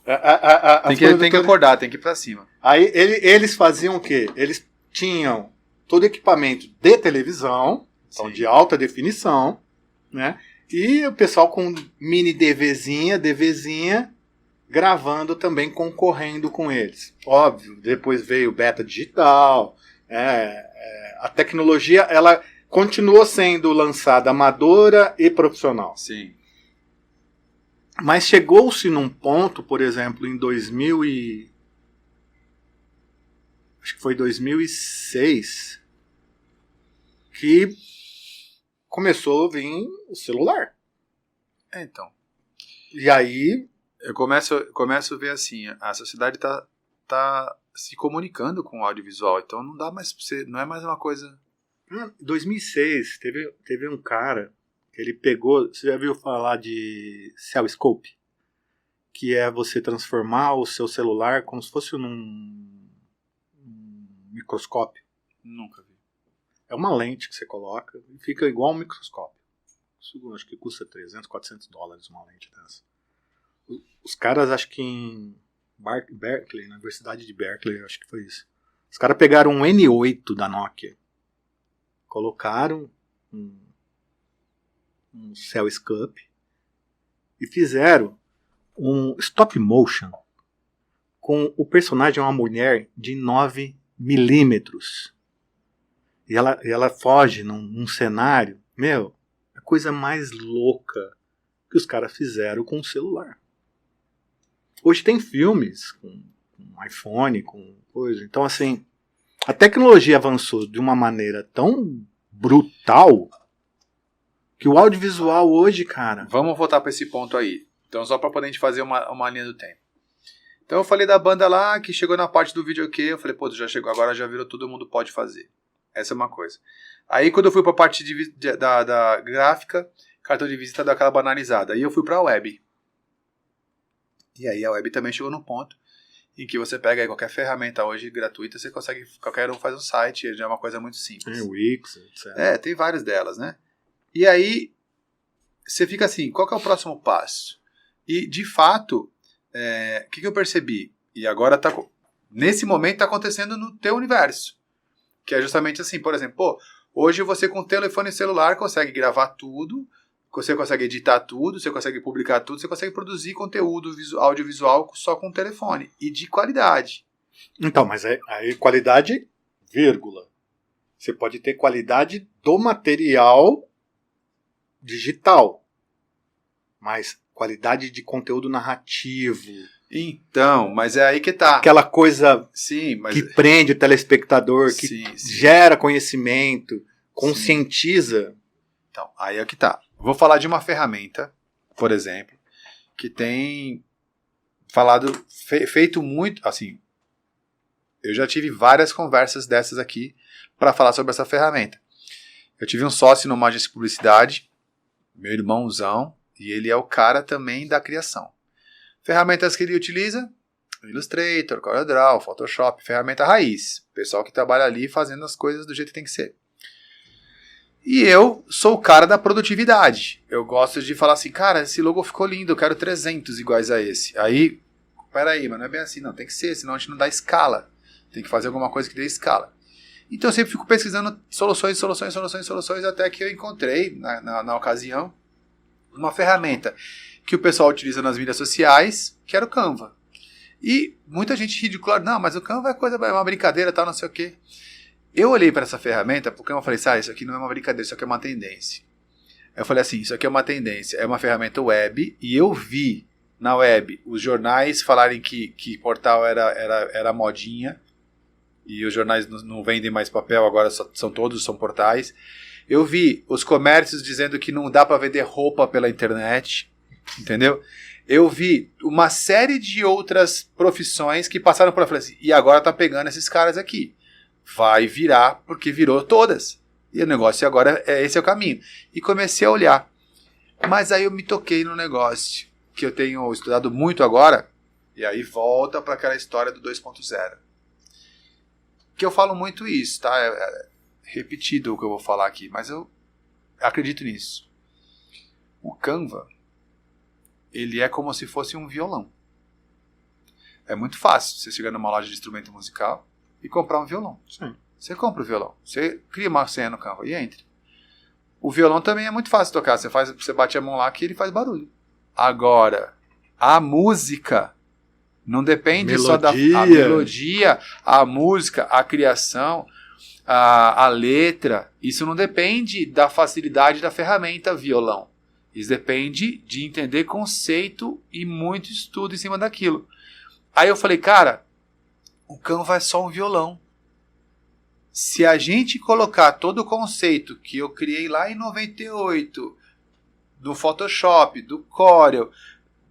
Tem que acordar, tem que ir pra cima. Aí eles faziam o quê? Eles tinham todo equipamento de televisão, então de alta definição, né? E o pessoal com mini DVzinha, gravando também, concorrendo com eles. Óbvio, depois veio beta digital, a tecnologia, ela continuou sendo lançada amadora e profissional. Sim. Mas chegou-se num ponto, por exemplo, em 2006, que começou a vir o celular. Então. E aí... Eu começo a ver assim, a sociedade tá se comunicando com o audiovisual, então não dá mais pra você, não é mais uma coisa... Em 2006, teve um cara que ele pegou... Você já viu falar de Cellscope? Que é você transformar o seu celular como se fosse num microscópio. Nunca vi. É uma lente que você coloca e fica igual um microscópio. Isso acho que custa $300, $400 uma lente dessa. Os caras, acho que em Berkeley, na Universidade de Berkeley, acho que foi isso. Os caras pegaram um N8 da Nokia, colocaram um Cellscope e fizeram um stop motion com o personagem, uma mulher de 9 milímetros. E ela foge num cenário, a coisa mais louca que os caras fizeram com o celular. Hoje tem filmes com iPhone, com coisa. Então, assim, a tecnologia avançou de uma maneira tão brutal que o audiovisual hoje, cara... Vamos voltar para esse ponto aí. Então, só para poder a gente fazer uma linha do tempo. Então, eu falei da banda lá, que chegou na parte do videokê, eu falei, pô, já chegou, agora já virou, todo mundo pode fazer. Essa é uma coisa. Aí, quando eu fui para a parte da gráfica, cartão de visita deu aquela banalizada. Aí eu fui para a web. E aí a web também chegou num ponto em que você pega aí qualquer ferramenta hoje gratuita, você consegue, qualquer um faz um site, já é uma coisa muito simples. Tem Wix, etc. Tem várias delas, né? E aí, você fica assim, qual que é o próximo passo? E, de fato, o que eu percebi? E agora, nesse momento, está acontecendo no teu universo. Que é justamente assim, por exemplo, hoje você com telefone celular consegue gravar tudo, você consegue editar tudo, você consegue publicar tudo, você consegue produzir conteúdo audiovisual só com o telefone. E de qualidade. Então, mas aí qualidade, vírgula. Você pode ter qualidade do material digital. Mas qualidade de conteúdo narrativo. Então, mas é aí que tá. Aquela coisa sim, mas... que prende o telespectador, que sim. gera conhecimento, conscientiza. Sim. Então, aí é que tá. Vou falar de uma ferramenta, por exemplo, que tem feito muito, assim, eu já tive várias conversas dessas aqui para falar sobre essa ferramenta. Eu tive um sócio numa agência de publicidade, meu irmãozão, e ele é o cara também da criação. Ferramentas que ele utiliza, Illustrator, CorelDRAW, Photoshop, ferramenta raiz, pessoal que trabalha ali fazendo as coisas do jeito que tem que ser. E eu sou o cara da produtividade. Eu gosto de falar assim, cara, esse logo ficou lindo, eu quero 300 iguais a esse. Aí, peraí, mas não é bem assim, não. Tem que ser, senão a gente não dá escala. Tem que fazer alguma coisa que dê escala. Então eu sempre fico pesquisando soluções, até que eu encontrei, na ocasião, uma ferramenta que o pessoal utiliza nas mídias sociais, que era o Canva. E muita gente ridicula, não, mas o Canva é uma brincadeira, tal, não sei o quê. Eu olhei para essa ferramenta porque eu falei, isso aqui não é uma brincadeira, isso aqui é uma tendência. Eu falei assim, isso aqui é uma tendência, é uma ferramenta web, e eu vi na web os jornais falarem que portal era modinha, e os jornais não vendem mais papel, agora são portais. Eu vi os comércios dizendo que não dá para vender roupa pela internet, entendeu? Eu vi uma série de outras profissões que passaram por lá. Falei assim, e agora tá pegando esses caras aqui. Vai virar, porque virou todas. E o negócio agora, esse é o caminho. E comecei a olhar. Mas aí eu me toquei no negócio, que eu tenho estudado muito agora, e aí volta para aquela história do 2.0. Que eu falo muito isso, tá? É repetido o que eu vou falar aqui, mas eu acredito nisso. O Canva, ele é como se fosse um violão. É muito fácil você chegar numa loja de instrumento musical e comprar um violão. Sim. Você compra o violão, você cria uma senha no Canva e entra. O violão também é muito fácil de tocar, você bate a mão lá que ele faz barulho. Agora, a música não depende só da melodia, a música, a criação, a letra. Isso não depende da facilidade da ferramenta violão. Isso depende de entender conceito e muito estudo em cima daquilo. Aí eu falei, cara, o Canva é só um violão. Se a gente colocar todo o conceito que eu criei lá em 98, do Photoshop, do Corel,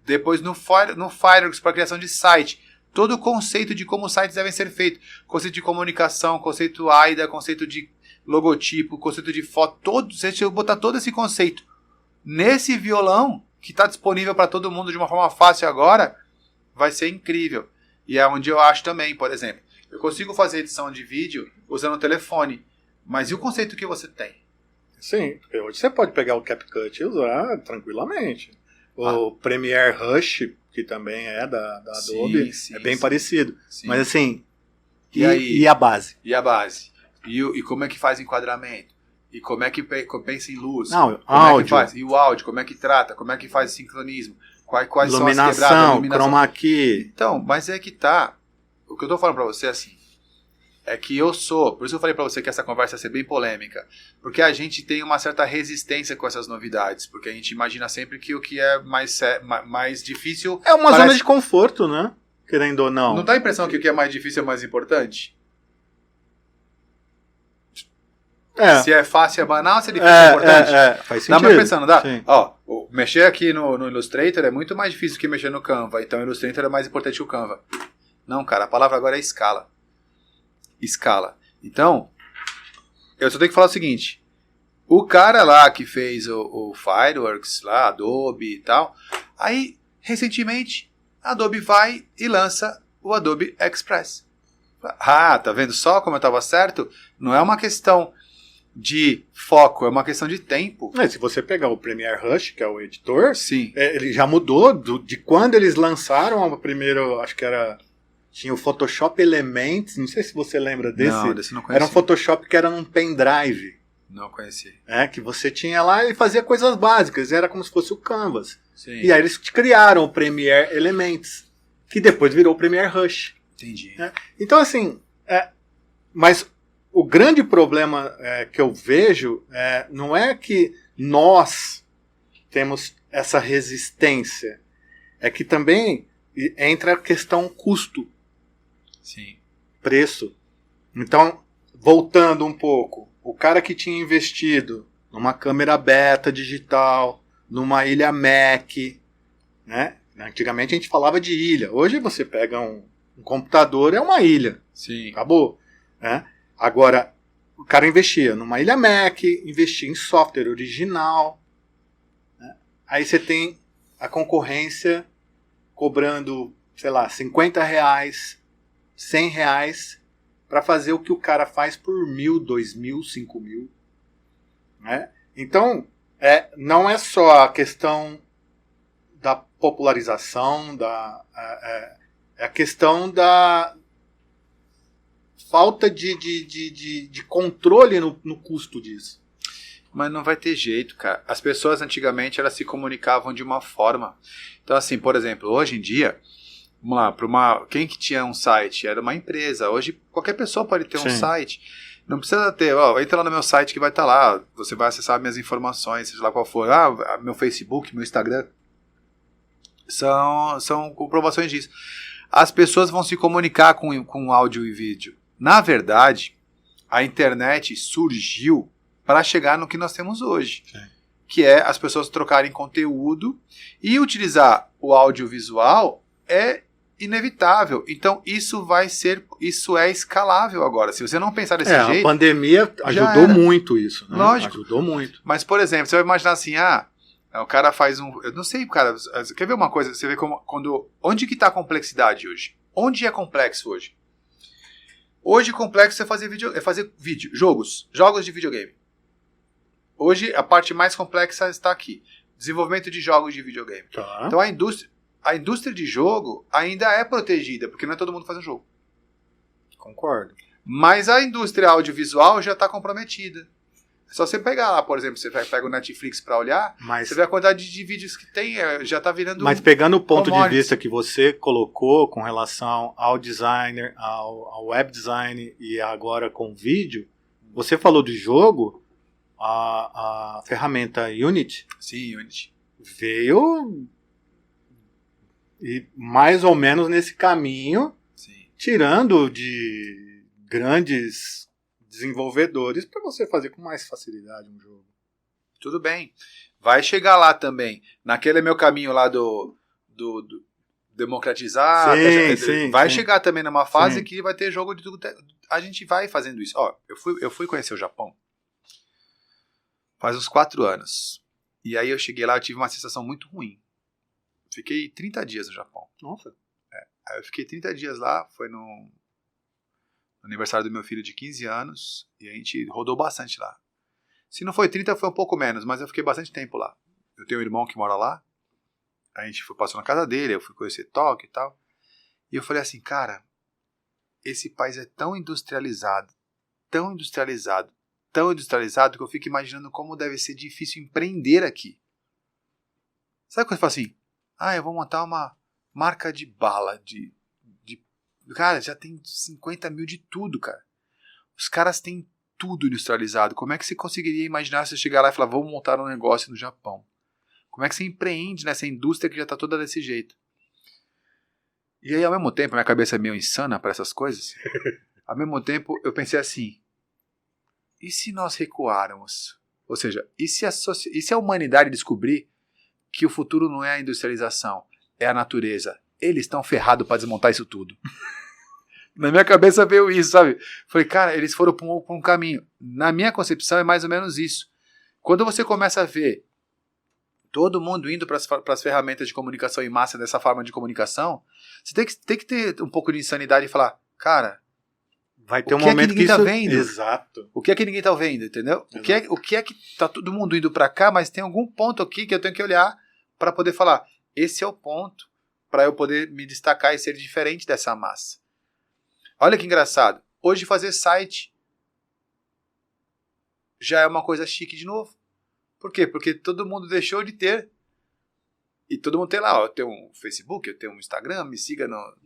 depois no Fireworks para criação de site, todo o conceito de como os sites devem ser feitos, conceito de comunicação, conceito AIDA, conceito de logotipo, conceito de foto, se eu botar todo esse conceito nesse violão, que está disponível para todo mundo de uma forma fácil agora, vai ser incrível. E é onde eu acho também, por exemplo, eu consigo fazer edição de vídeo usando o telefone, mas e o conceito que você tem? Sim, porque hoje você pode pegar o CapCut e usar tranquilamente. O Premiere Rush, que também é da Adobe, é bem parecido. Sim. Mas assim, e a base? E a base? E como é que faz enquadramento? E como é que pensa em luz? Não, como áudio. É que faz? E o áudio, como é que trata? Como é que faz sincronismo? Quais iluminação, são as quebradas? Chroma key. Então, mas é que tá. O que eu tô falando pra você é assim, é que eu sou, por isso eu falei pra você que essa conversa ia ser bem polêmica, porque a gente tem uma certa resistência com essas novidades, porque a gente imagina sempre que o que é mais difícil... É uma zona de conforto, né? Querendo ou não. Não dá a impressão que o que é mais difícil é mais importante? Se é fácil é banal, se é difícil é importante. Faz sentido. Dá uma impressão, não dá? Sim. Ó, mexer aqui no Illustrator é muito mais difícil que mexer no Canva, então o Illustrator é mais importante que o Canva. Não, cara, a palavra agora é escala. Escala. Então, eu só tenho que falar o seguinte. O cara lá que fez o Fireworks, lá, Adobe e tal, aí, recentemente, a Adobe vai e lança o Adobe Express. Ah, tá vendo só como eu estava certo? Não é uma questão de foco, é uma questão de tempo. Se você pegar o Premiere Rush, que é o editor, sim, ele já mudou de quando eles lançaram o primeiro, acho que era... Tinha o Photoshop Elements, não sei se você lembra desse. Não, desse não conheci. Era um Photoshop que era num pendrive. Não conheci. Que você tinha lá e fazia coisas básicas, era como se fosse o Canvas. Sim. E aí eles criaram o Premiere Elements, que depois virou o Premiere Rush. Entendi. Então assim, mas o grande problema que eu vejo não é que nós temos essa resistência, é que também entra a questão custo. Sim. Preço. Então, voltando um pouco, o cara que tinha investido numa câmera beta digital, numa ilha Mac, né? Antigamente a gente falava de ilha. Hoje você pega um computador, é uma ilha. Sim. Acabou. Né? Agora, o cara investia numa ilha Mac, investia em software original. Né? Aí você tem a concorrência cobrando, sei lá, R$50, R$100 para fazer o que o cara faz por 1.000, 2.000, 5.000. Né? Então, não é só a questão da popularização, é a questão da falta de controle no custo disso. Mas não vai ter jeito, cara. As pessoas antigamente elas se comunicavam de uma forma. Então, assim, por exemplo, hoje em dia, vamos lá, quem que tinha um site? Era uma empresa. Hoje qualquer pessoa pode ter um site. Não precisa ter, entra lá no meu site que vai estar lá. Você vai acessar minhas informações, seja lá qual for. Meu Facebook, meu Instagram. São comprovações disso. As pessoas vão se comunicar com áudio e vídeo. Na verdade, a internet surgiu para chegar no que nós temos hoje. Sim. Que é as pessoas trocarem conteúdo e utilizar o audiovisual é inevitável. Então isso é escalável agora. Se você não pensar desse jeito... A pandemia ajudou muito isso. Né? Lógico. Ajudou muito. Mas, por exemplo, você vai imaginar assim, o cara faz um... Eu não sei, cara, quer ver uma coisa? Você vê onde que está a complexidade hoje? Onde é complexo hoje? Hoje complexo é fazer jogos de videogame. Hoje a parte mais complexa está aqui. Desenvolvimento de jogos de videogame. Tá. Então a indústria de jogo ainda é protegida, porque não é todo mundo faz um jogo. Concordo. Mas a indústria audiovisual já está comprometida. É só você pegar lá, por exemplo, você pega o Netflix para olhar, você vê a quantidade de vídeos que tem, já está virando... Mas pegando o ponto de vista que você colocou com relação ao designer, ao web design e agora com vídeo, você falou de jogo, a ferramenta Unity, sim, Unity veio e mais ou menos nesse caminho, sim, tirando de grandes desenvolvedores para você fazer com mais facilidade um jogo. Tudo bem. Vai chegar lá também. Naquele meu caminho lá do democratizar. Vai chegar também numa fase que vai ter jogo de tudo. A gente vai fazendo isso. Ó, eu fui conhecer o Japão faz uns 4 anos. E aí eu cheguei lá, eu tive uma sensação muito ruim. Fiquei 30 dias no Japão. Nossa. Aí eu fiquei 30 dias lá, foi no aniversário do meu filho de 15 anos, e a gente rodou bastante lá. Se não foi 30, foi um pouco menos, mas eu fiquei bastante tempo lá. Eu tenho um irmão que mora lá, a gente passou na casa dele, eu fui conhecer Tóquio e tal, e eu falei assim, cara, esse país é tão industrializado, tão industrializado, tão industrializado, que eu fico imaginando como deve ser difícil empreender aqui. Sabe quando eu falo assim, eu vou montar uma marca de bala, cara, já tem 50 mil de tudo, cara. Os caras têm tudo industrializado. Como é que você conseguiria imaginar você chegar lá e falar, vou montar um negócio no Japão? Como é que você empreende nessa indústria que já está toda desse jeito? E aí, ao mesmo tempo, minha cabeça é meio insana para essas coisas. Ao mesmo tempo, eu pensei assim, e se nós recuarmos? Ou seja, e se a humanidade descobrir que o futuro não é a industrialização, é a natureza? Eles estão ferrados para desmontar isso tudo. Na minha cabeça veio isso, sabe? Falei, cara, eles foram para um caminho. Na minha concepção é mais ou menos isso. Quando você começa a ver todo mundo indo para as ferramentas de comunicação em massa dessa forma de comunicação, você tem que ter um pouco de insanidade e falar, cara, vai ter um momento que ninguém isso... tá vendo? Exato. O que é que ninguém tá vendo, entendeu? O que é que tá todo mundo indo para cá, mas tem algum ponto aqui que eu tenho que olhar para poder falar, esse é o ponto para eu poder me destacar e ser diferente dessa massa. Olha que engraçado. Hoje fazer site já é uma coisa chique de novo. Por quê? Porque todo mundo deixou de ter. E todo mundo tem lá, eu tenho um Facebook, eu tenho um Instagram, me siga no...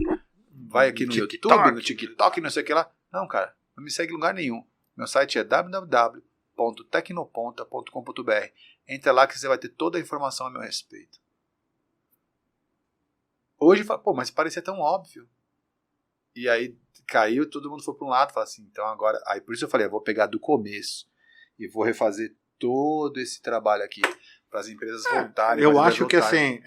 Vai aqui no YouTube, no TikTok, não sei o que lá. Não, cara, não me segue em lugar nenhum. Meu site é www.tecnoponta.com.br. Entra lá que você vai ter toda a informação a meu respeito. Hoje fala, mas parecia tão óbvio. E aí caiu, todo mundo foi para um lado, fala assim, então agora... Aí por isso eu falei, eu vou pegar do começo e vou refazer todo esse trabalho aqui para as empresas voltarem. Eu acho que assim,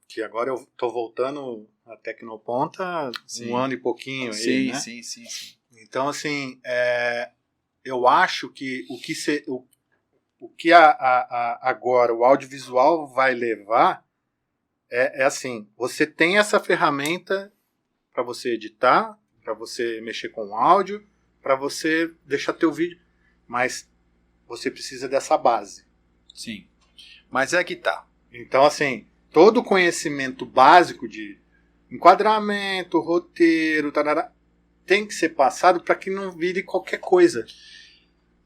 que agora eu tô voltando a Tecnoponta um ano e pouquinho. Sim, aí, né? sim. Então assim, eu acho que o que agora o audiovisual vai levar é assim, você tem essa ferramenta para você editar, para você mexer com áudio, para você deixar teu vídeo, mas você precisa dessa base. Sim, mas é que tá. Então, assim, todo o conhecimento básico de enquadramento, roteiro, tarará, tem que ser passado para que não vire qualquer coisa.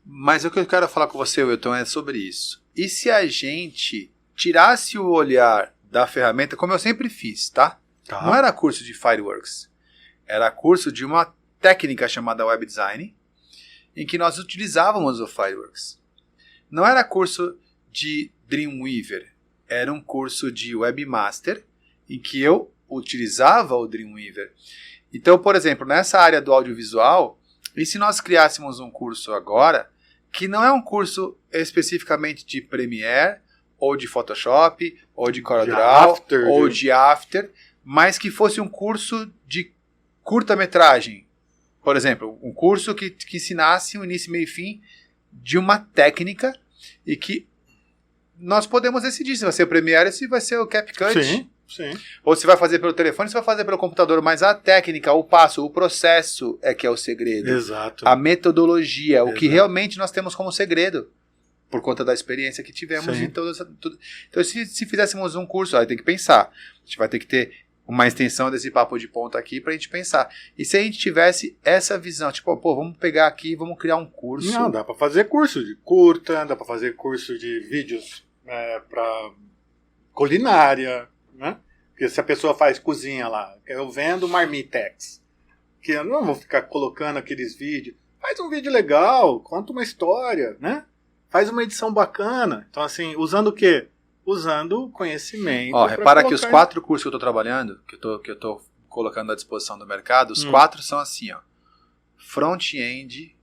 Mas o que eu quero falar com você, Wilton, é sobre isso. E se a gente tirasse o olhar da ferramenta, como eu sempre fiz, tá? Não era curso de Fireworks. Era curso de uma técnica chamada Web Design, em que nós utilizávamos o Fireworks. Não era curso de Dreamweaver. Era um curso de Webmaster, em que eu utilizava o Dreamweaver. Então, por exemplo, nessa área do audiovisual, e se nós criássemos um curso agora, que não é um curso especificamente de Premiere, ou de Photoshop, ou de CorelDRAW, ou de After, mas que fosse um curso de curta-metragem. Por exemplo, um curso que ensinasse um início, meio e fim de uma técnica e que nós podemos decidir se vai ser o Premiere ou se vai ser o CapCut. Sim. Ou se vai fazer pelo telefone, se vai fazer pelo computador, mas a técnica, o passo, o processo é que é o segredo. Exato. A metodologia, o que realmente nós temos como segredo, por conta da experiência que tivemos em toda essa... Então, se fizéssemos um curso, aí tem que pensar. A gente vai ter que ter uma extensão desse papo de ponta aqui pra gente pensar. E se a gente tivesse essa visão, tipo, pô, vamos pegar aqui e vamos criar um curso. Não, dá pra fazer curso de curta, dá pra fazer curso de vídeos pra culinária, né? Porque se a pessoa faz cozinha lá, eu vendo marmitex, que eu não vou ficar colocando aqueles vídeos. Faz um vídeo legal, conta uma história, né? Faz uma edição bacana. Então, assim, usando o quê? Usando conhecimento. Ó, repara que os 4 cursos que eu tô trabalhando, que eu tô colocando à disposição do mercado, os 4 são assim, ó. Front-end,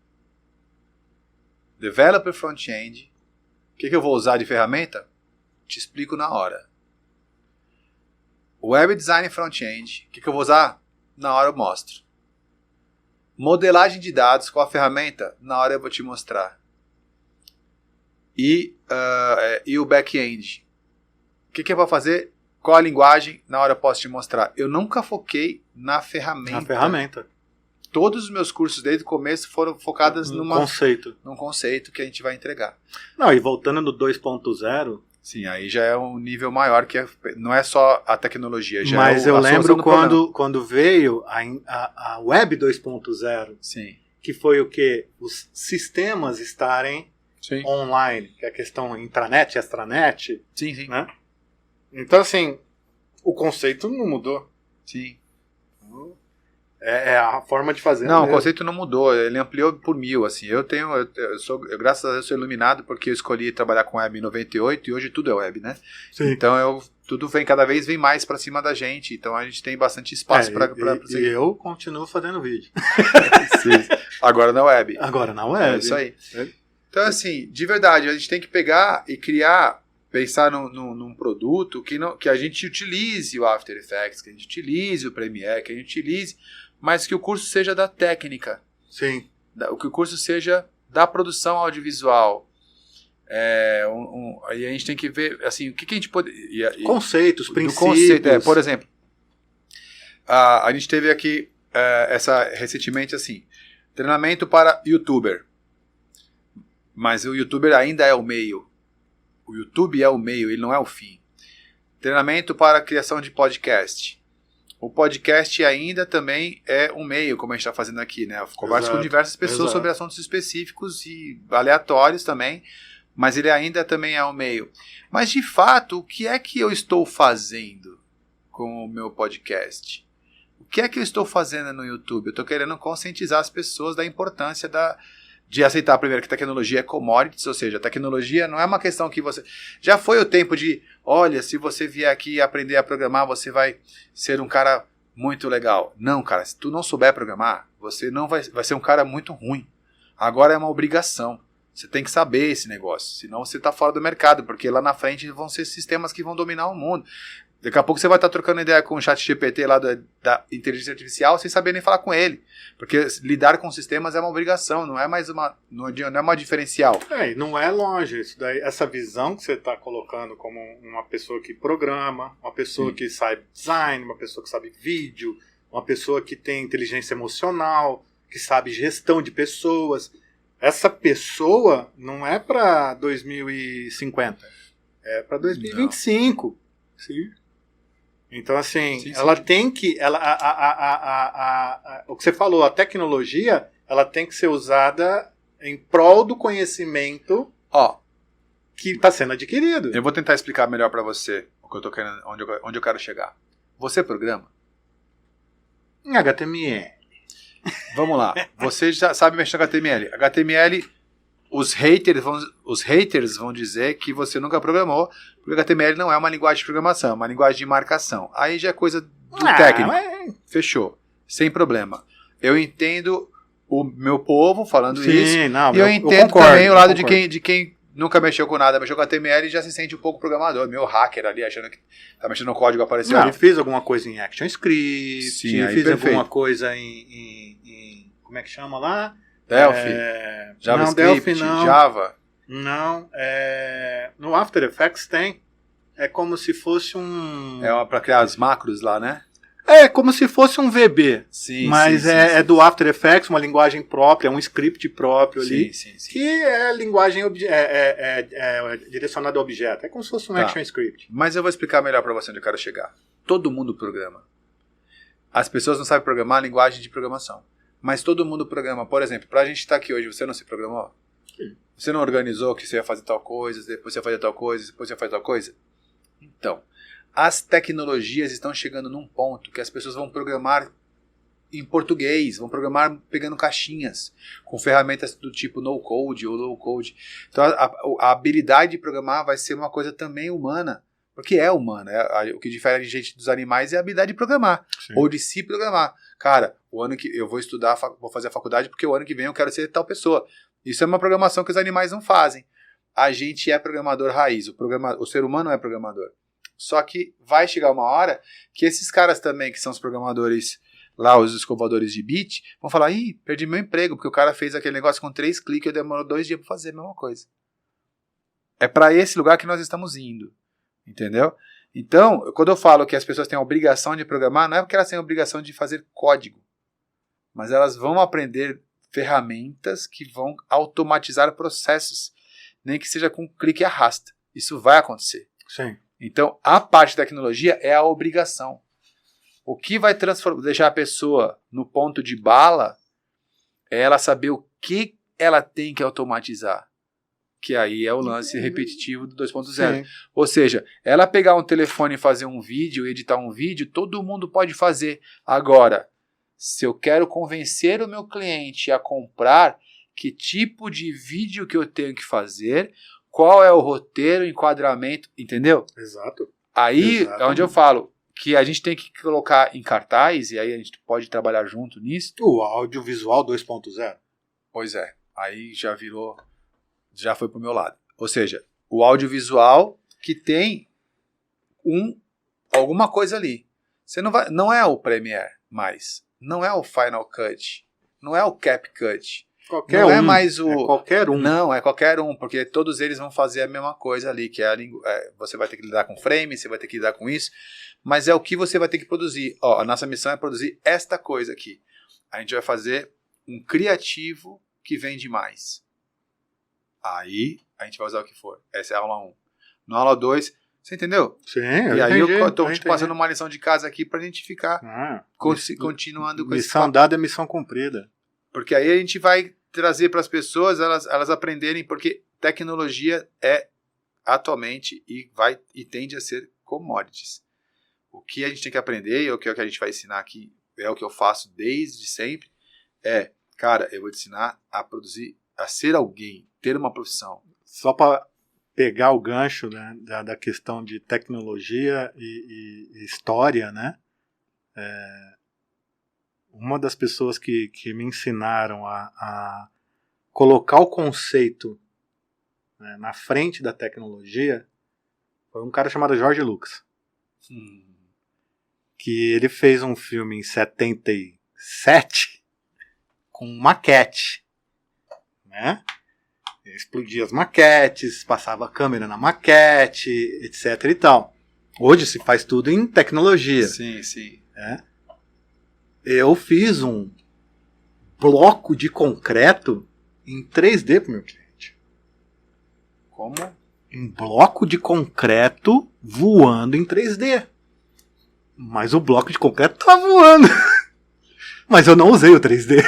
Developer Front-end. O que eu vou usar de ferramenta? Te explico na hora. Web Design Front-end. O que eu vou usar? Na hora eu mostro. Modelagem de dados, qual a ferramenta? Na hora eu vou te mostrar. E o back-end. O que é para fazer? Qual a linguagem? Na hora eu posso te mostrar. Eu nunca foquei na ferramenta. Todos os meus cursos desde o começo foram focados num conceito que a gente vai entregar. Não, e voltando no 2.0... Sim, aí já é um nível maior, que não é só a tecnologia. Já mas eu lembro quando veio a Web 2.0, sim, que foi o quê? Os sistemas estarem online, que é a questão intranet, extranet. Sim. Né? Então, assim, o conceito não mudou. Sim. É a forma de fazer. Não, o conceito não mudou, ele ampliou por 1000, assim. Eu graças a Deus, sou iluminado porque eu escolhi trabalhar com web em 98 e hoje tudo é web, né? Sim. Então, tudo cada vez vem mais pra cima da gente, então a gente tem bastante espaço pra e eu continuo fazendo vídeo. Sim. Agora na web. É isso aí. Então, assim, de verdade, a gente tem que pegar e pensar num produto que a gente utilize o After Effects, que a gente utilize o Premiere, que a gente utilize, mas que o curso seja da técnica. Sim. Que o curso seja da produção audiovisual. Aí a gente tem que ver, assim, o que a gente pode... Conceitos, princípios. Por exemplo, a gente teve aqui recentemente, assim, treinamento para YouTuber. Mas o YouTuber ainda é o meio. O YouTube é o meio, ele não é o fim. Treinamento para a criação de podcast. O podcast ainda também é um meio, como a gente está fazendo aqui, né? Eu converso com diversas pessoas sobre assuntos específicos e aleatórios também, mas ele ainda também é um meio. Mas, de fato, o que é que eu estou fazendo com o meu podcast? O que é que eu estou fazendo no YouTube? Eu estou querendo conscientizar as pessoas da importância de aceitar primeiro que tecnologia é commodities, ou seja, a tecnologia não é uma questão que você... Já foi o tempo de, olha, se você vier aqui aprender a programar, você vai ser um cara muito legal. Não, cara, se tu não souber programar, você não vai ser um cara muito ruim. Agora é uma obrigação. Você tem que saber esse negócio, senão você está fora do mercado, porque lá na frente vão ser sistemas que vão dominar o mundo. Daqui a pouco você vai estar trocando ideia com o ChatGPT lá da inteligência artificial sem saber nem falar com ele. Porque lidar com sistemas é uma obrigação, não é mais não é uma diferencial. Não é longe isso daí. Essa visão que você está colocando como uma pessoa que programa, uma pessoa que sabe design, uma pessoa que sabe vídeo, uma pessoa que tem inteligência emocional, que sabe gestão de pessoas. Essa pessoa não é para 2050, é para 2025. Não. Sim. Então, assim, ela tem que... o que você falou, a tecnologia, ela tem que ser usada em prol do conhecimento que está sendo adquirido. Eu vou tentar explicar melhor para você o que eu tô querendo, onde eu quero chegar. Você programa? Em HTML. Vamos lá. Você já sabe mexer no HTML. HTML, os haters vão dizer que você nunca programou, porque o HTML não é uma linguagem de programação, é uma linguagem de marcação. Aí já é coisa do técnico. Fechou. sem problema. Eu entendo o meu povo falando isso, não, e eu entendo também o lado de quem nunca mexeu com nada, mexeu com HTML e já se sente um pouco programador, meu hacker ali, achando que tá mexendo no código, apareceu ali. Eu fiz alguma coisa em ActionScript, Sim, fiz perfeito. alguma coisa em como é que chama lá? Delphi, JavaScript, não, Delphi não. Java. Não, no After Effects tem. É como se fosse um... É para criar as macros lá, né? É como se fosse um VB. Sim, mas sim, é do After Effects, uma linguagem própria, um script próprio ali. Sim. Que é linguagem direcionada a objeto. É como se fosse um ActionScript. Mas eu vou explicar melhor para você onde eu quero chegar. Todo mundo programa. As pessoas não sabem programar a linguagem de programação. Mas todo mundo programa. Por exemplo, para a gente estar aqui hoje, você não se programou? Sim. Você não organizou que você ia fazer tal coisa, depois você ia fazer tal coisa, depois você ia fazer tal coisa? Então, as tecnologias estão chegando num ponto que as pessoas vão programar em português, vão programar pegando caixinhas, com ferramentas do tipo no-code ou low-code. Então, a habilidade de programar vai ser uma coisa também humana, porque é humana. O que difere a gente dos animais é a habilidade de programar, Sim. ou de se programar. Cara, o ano que eu vou estudar, vou fazer a faculdade, porque o ano que vem eu quero ser tal pessoa. Isso é uma programação que os animais não fazem. A gente é programador raiz, o ser humano é programador. Só que vai chegar uma hora que esses caras também, que são os programadores lá, os escovadores de bit, vão falar, perdi meu emprego, porque o cara fez aquele negócio com 3 cliques e demorou 2 dias para fazer a mesma coisa. É para esse lugar que nós estamos indo, entendeu? Então, quando eu falo que as pessoas têm a obrigação de programar, não é porque elas têm a obrigação de fazer código, mas elas vão aprender ferramentas que vão automatizar processos, nem que seja com clique e arrasta. Isso vai acontecer. Sim. Então, a parte da tecnologia é a obrigação. O que vai deixar a pessoa no ponto de bala é ela saber o que ela tem que automatizar. Que aí é o lance repetitivo do 2.0. Ou seja, ela pegar um telefone e fazer um vídeo, editar um vídeo, todo mundo pode fazer. Agora, se eu quero convencer o meu cliente a comprar, que tipo de vídeo que eu tenho que fazer, qual é o roteiro, enquadramento, entendeu? Exato. Aí é onde eu falo que a gente tem que colocar em cartaz, e aí a gente pode trabalhar junto nisso. O audiovisual 2.0. Pois é, aí já foi pro meu lado. Ou seja, o audiovisual que tem alguma coisa ali. Você não é o Premiere mais, não é o Final Cut, não é o CapCut. Não é mais o... É qualquer um. Não, é qualquer um, porque todos eles vão fazer a mesma coisa ali, que é você vai ter que lidar com frame, você vai ter que lidar com isso, mas é o que você vai ter que produzir. A nossa missão é produzir esta coisa aqui. A gente vai fazer um criativo que vende mais. Aí a gente vai usar o que for. Essa é a aula 1. Na aula 2, você entendeu? Sim, e aí eu tô te passando uma lição de casa aqui pra gente ficar continuando com esse missão dada é missão cumprida. Porque aí a gente vai trazer para as pessoas elas aprenderem, porque tecnologia é atualmente e tende a ser commodities. O que a gente tem que aprender e o que a gente vai ensinar aqui, é o que eu faço desde sempre, cara, eu vou te ensinar a produzir, a ser alguém, ter uma profissão. Só para pegar o gancho, né, da questão de tecnologia e história, né? Uma das pessoas que me ensinaram a colocar o conceito, né, na frente da tecnologia foi um cara chamado George Lucas. Que ele fez um filme em 77 com maquete, né? Ele explodia as maquetes, passava a câmera na maquete, etc e tal. Hoje se faz tudo em tecnologia. Sim, sim. Eu fiz um bloco de concreto em 3D para o meu cliente. Como? Um bloco de concreto voando em 3D. Mas o bloco de concreto tá voando. Mas eu não usei o 3D.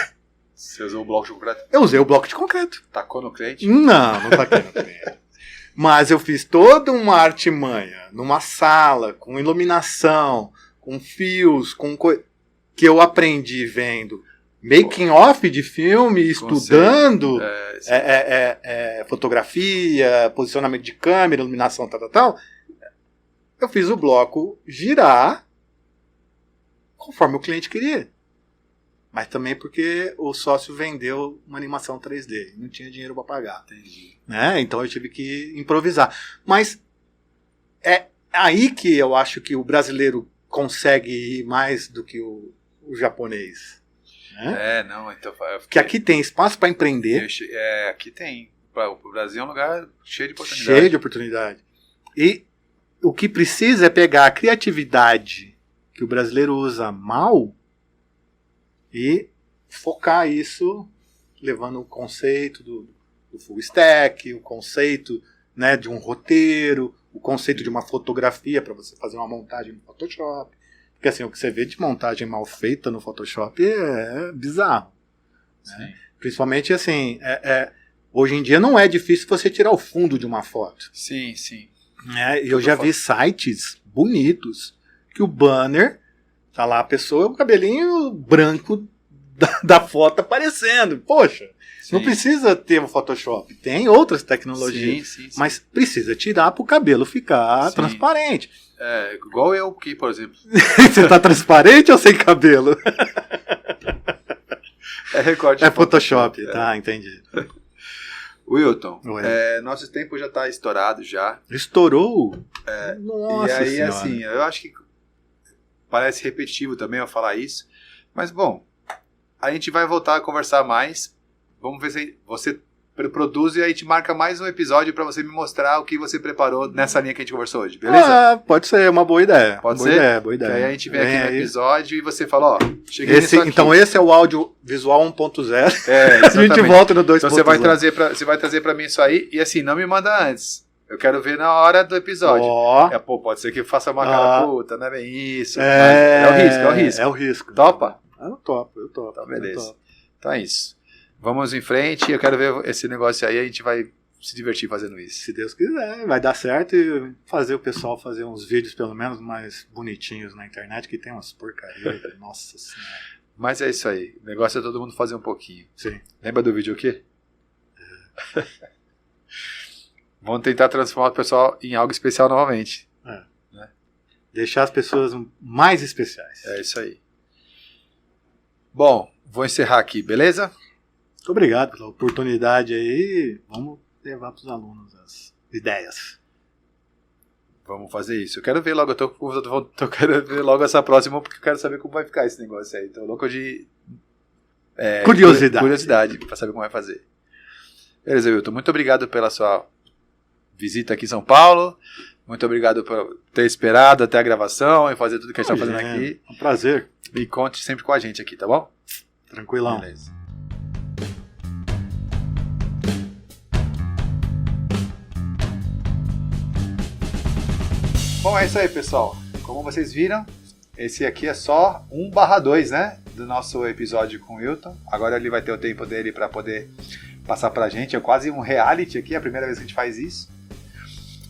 Você usou o bloco de concreto? Eu usei o bloco de concreto. Tacou no cliente? Não taquei no cliente. Mas eu fiz toda uma artimanha numa sala, com iluminação, com fios, que eu aprendi vendo making off de filme, estudando fotografia, posicionamento de câmera, iluminação, tal. Eu fiz o bloco girar conforme o cliente queria. Mas também porque o sócio vendeu uma animação 3D. Não tinha dinheiro para pagar. Entendi. Né? Então eu tive que improvisar. Mas é aí que eu acho que o brasileiro consegue ir mais do que o japonês. Né? Não, então... Porque aqui tem espaço para empreender. Aqui tem. O Brasil é um lugar cheio de oportunidade. Cheio de oportunidade. E o que precisa é pegar a criatividade que o brasileiro usa mal e focar isso, levando o conceito do full stack, o conceito, né, de um roteiro, o conceito de uma fotografia para você fazer uma montagem no Photoshop. Porque assim, o que você vê de montagem mal feita no Photoshop é bizarro. Né? Principalmente assim, hoje em dia não é difícil você tirar o fundo de uma foto. Sim, sim. Eu já vi sites bonitos que o banner tá lá a pessoa com o cabelinho branco da foto aparecendo. Poxa, sim. Não precisa ter o Photoshop. Tem outras tecnologias. Sim. Mas precisa tirar para o cabelo ficar transparente. Igual eu aqui, por exemplo. Você tá transparente ou sem cabelo? É recorte. É Photoshop. Tá, entendi. Wilton, nosso tempo já está estourado já. Estourou? Nossa E aí, senhora. assim, eu acho que parece repetitivo também eu falar isso. Mas, bom, a gente vai voltar a conversar mais. Vamos ver se você produz e a gente marca mais um episódio para você me mostrar o que você preparou nessa linha que a gente conversou hoje, beleza? Pode ser, uma boa ideia. Pode ser? Boa ideia. Que aí a gente vem aqui no episódio e você fala, cheguei nisso aqui. Então esse é o áudio visual 1.0. A gente volta no 2.0. Então você vai trazer para mim isso aí e assim, não me manda antes. Eu quero ver na hora do episódio. Pode ser que eu faça uma cara puta, não é bem isso. É o risco. É o risco. Topa? Eu topo. Então, beleza. Então é isso. Vamos em frente, eu quero ver esse negócio aí, a gente vai se divertir fazendo isso. Se Deus quiser, vai dar certo e fazer o pessoal fazer uns vídeos pelo menos mais bonitinhos na internet, que tem umas porcarias. Nossa senhora. Mas é isso aí, o negócio é todo mundo fazer um pouquinho. Sim. Lembra do vídeo aqui? Vamos tentar transformar o pessoal em algo especial novamente. Né? Deixar as pessoas mais especiais. É isso aí. Bom, vou encerrar aqui, beleza? Muito obrigado pela oportunidade aí. Vamos levar para os alunos as ideias. Vamos fazer isso. Eu quero ver logo, eu quero ver logo essa próxima, porque eu quero saber como vai ficar esse negócio aí. Então, louco de curiosidade para saber como vai fazer. Beleza, Wilton. Muito obrigado pela sua visita aqui em São Paulo. Muito obrigado por ter esperado até a gravação e fazer tudo que a gente está fazendo aqui. É um prazer. E conte sempre com a gente aqui, tá bom? Tranquilão. Beleza. Bom, é isso aí, pessoal. Como vocês viram, esse aqui é só 1/2, né? Do nosso episódio com o Wilton. Agora ele vai ter o tempo dele para poder passar pra gente. É quase um reality aqui, é a primeira vez que a gente faz isso.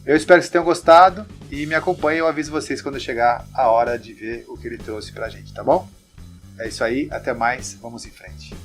Eu espero que vocês tenham gostado e me acompanhem. Eu aviso vocês quando chegar a hora de ver o que ele trouxe pra gente, tá bom? É isso aí, até mais, vamos em frente.